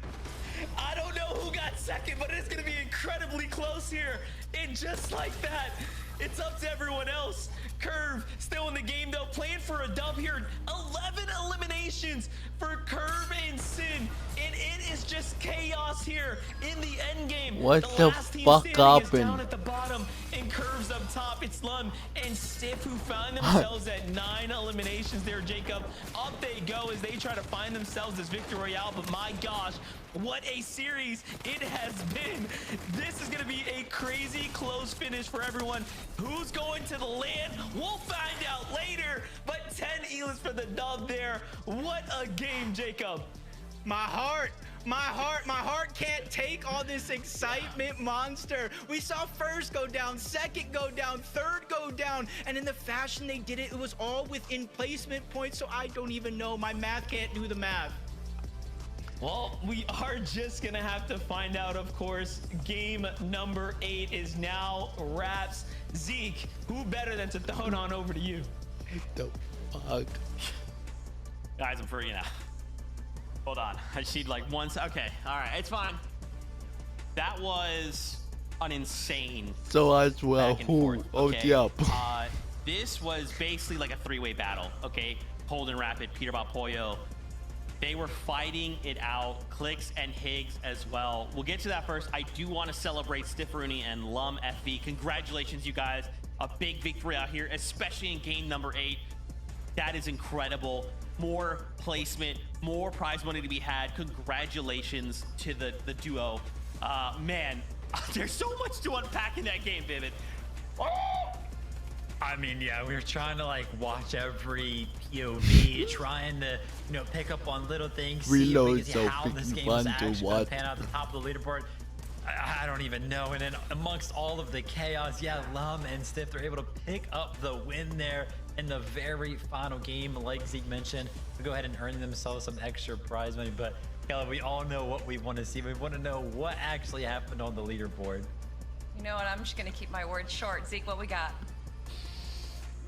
I don't know who got second, but it's going to be incredibly close here. And just like that, it's up to everyone else. Curve still in the game though, playing for a dub here. 11 eliminations for Curve and Sin, and it is just chaos here in the end game. What the fuck happened? Down at the bottom, and Curve's up top. It's Lum and Stiff who found themselves at 9 eliminations there, Jacob. Up they go as they try to find themselves this victory royale, but my gosh, what a series it has been. This is going to be a crazy close finish for everyone. Who's going to the land? We'll find out later, but 10 Elis for the dub there. What a game, Jacob. My heart can't take all this excitement, Monster. We saw first go down, second go down, third go down, and in the fashion they did it, it was all within placement points, so I don't even know. My math can't do the math. Well, we are just gonna have to find out, of course. Game number 8 is now wraps. Zeke, who better than to throw it on over to you? The fuck? Guys, I'm freaking out. Hold on. I just need like one. Okay. All right. It's fine. That was an insane. So as well, who? Okay? Up. This was basically like a 3-way battle. Okay. Cold and Rapid, Peterbot, Poyo. They were fighting it out. Clicks and Higgs as well. We'll get to that first. I do want to celebrate Stifferoony and Lum FV. Congratulations, you guys. A big victory out here, especially in game number 8. That is incredible. More placement, more prize money to be had. Congratulations to the duo. Man, There's so much to unpack in that game, Vivid. I mean, yeah, we were trying to like watch every POV, trying to, pick up on little things, see if we Reload can see so how this freaking game fun is to actually going watch. to pan out at the top of the leaderboard. I don't even know. And then amongst all of the chaos, yeah, Lum and Stiff, they're able to pick up the win there in the very final game. Like Zeke mentioned, to go ahead and earn themselves some extra prize money. But Kelly, we all know what we want to see. We want to know what actually happened on the leaderboard. You know what? I'm just gonna keep my words short. Zeke, what we got?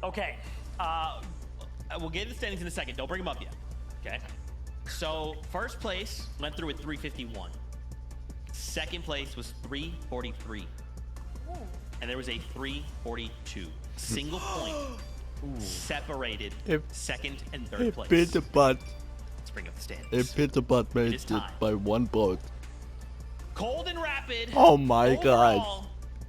Okay, we'll get to the standings in a second. Don't bring them up yet. Okay. So first place went through with 351. Second place was 343. And there was a 342. Single point separated second and third place. Bit about Let's bring up the standings. a bit about made is it time. by one vote. Cold and Rapid. Oh my God. overall,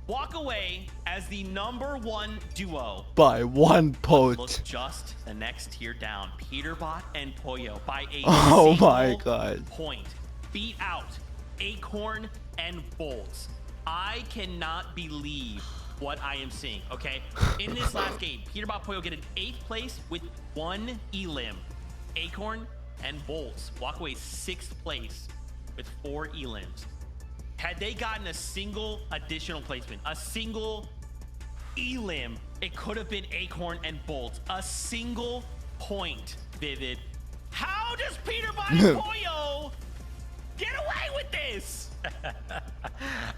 walk away as the #1 duo. By one Look vote. just the next tier down. Peterbot and Poyo by a Oh my single God. point. Beat out Acorn and Bolts. I cannot believe what I am seeing, okay? In this last game, Peterbot Poyo get an 8th place with 1 elim. Acorn and Bolts walk away 6th place with 4 elims. Had they gotten a single additional placement, a single elim, it could have been Acorn and Bolts. A single point, Vivid. How does Peterbot and Poyo get away with this?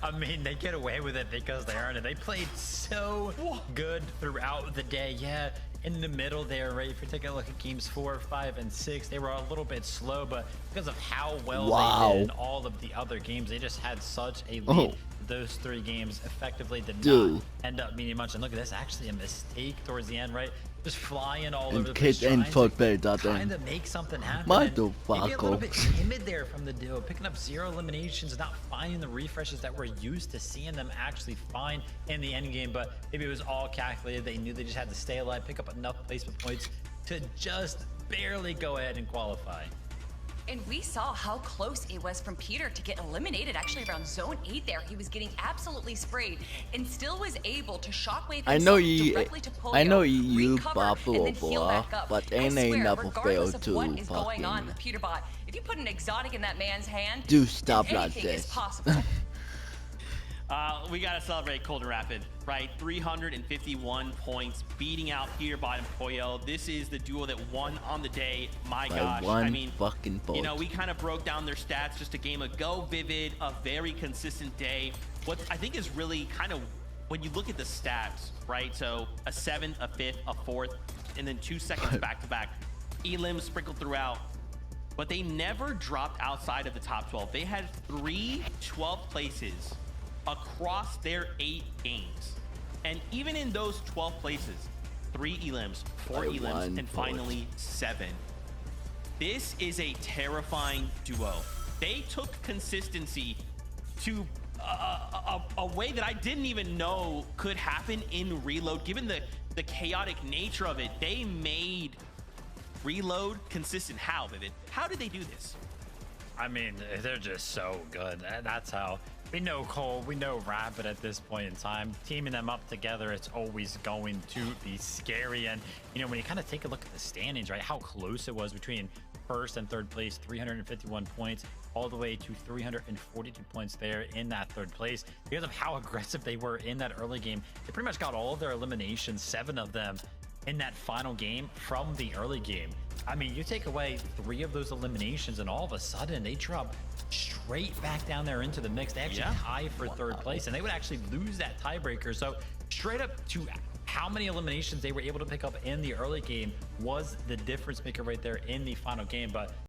I mean, they get away with it because they earned it. They played so good throughout the day. Yeah, in the middle there, right? If you're taking a look at games 4, 5, and 6, they were a little bit slow, but because of how well they did in all of the other games, they just had such a lead. Those 3 games effectively did not end up meaning much. And look at this, actually a mistake towards the end, right? Just flying all over the place, Kid and trying Fortnite, to make something happen. Motherfucker. Maybe a little bit timid there from the duo, picking up 0 eliminations, not finding the refreshes that we're used to seeing them actually find in the end game. But maybe it was all calculated. They knew they just had to stay alive, pick up enough placement points to just barely go ahead and qualify. And we saw how close it was from Peter to get eliminated actually around zone 8 there. He was getting absolutely sprayed and still was able to shockwave I know himself you directly to Polio, I know you recover, Buffalo and then heal back up. but I ain't swear, enough regardless fail of what to is going on fucking with Peterbot, if you put an exotic in that man's hand, do then stuff like anything is this. possible. We gotta celebrate Cold and Rapid, right? 351 points, beating out Peterbot and Poyo. This is the duo that won on the day. My By gosh, one I mean, fucking vote. you know, we kind of broke down their stats just a game ago. Vivid, a very consistent day. What I think is really kind of, when you look at the stats, right? So a 7th, a 5th, a 4th, and then 2 seconds back to back. Elims sprinkled throughout, but they never dropped outside of the top 12. They had 3 12th places across their 8 games. And even in those 12 places, 3 elims, 4 By elims, one and vote. finally 7. This is a terrifying duo. They took consistency to a way that I didn't even know could happen in Reload. Given the chaotic nature of it, they made Reload consistent. How, Vivid? How did they do this? I mean, they're just so good. That's how. We know Cole, we know Rapid at this point in time. Teaming them up together, it's always going to be scary. And, you know, when you kind of take a look at the standings, right, how close it was between 1st and 3rd place, 351 points, all the way to 342 points there in that 3rd place. Because of how aggressive they were in that early game, they pretty much got all of their eliminations, 7 of them, in that final game from the early game. I mean, you take away 3 of those eliminations and all of a sudden they drop straight back down there into the mix. They actually tie for 3rd place, and they would actually lose that tiebreaker. So straight up to how many eliminations they were able to pick up in the early game was the difference maker right there in the final game. But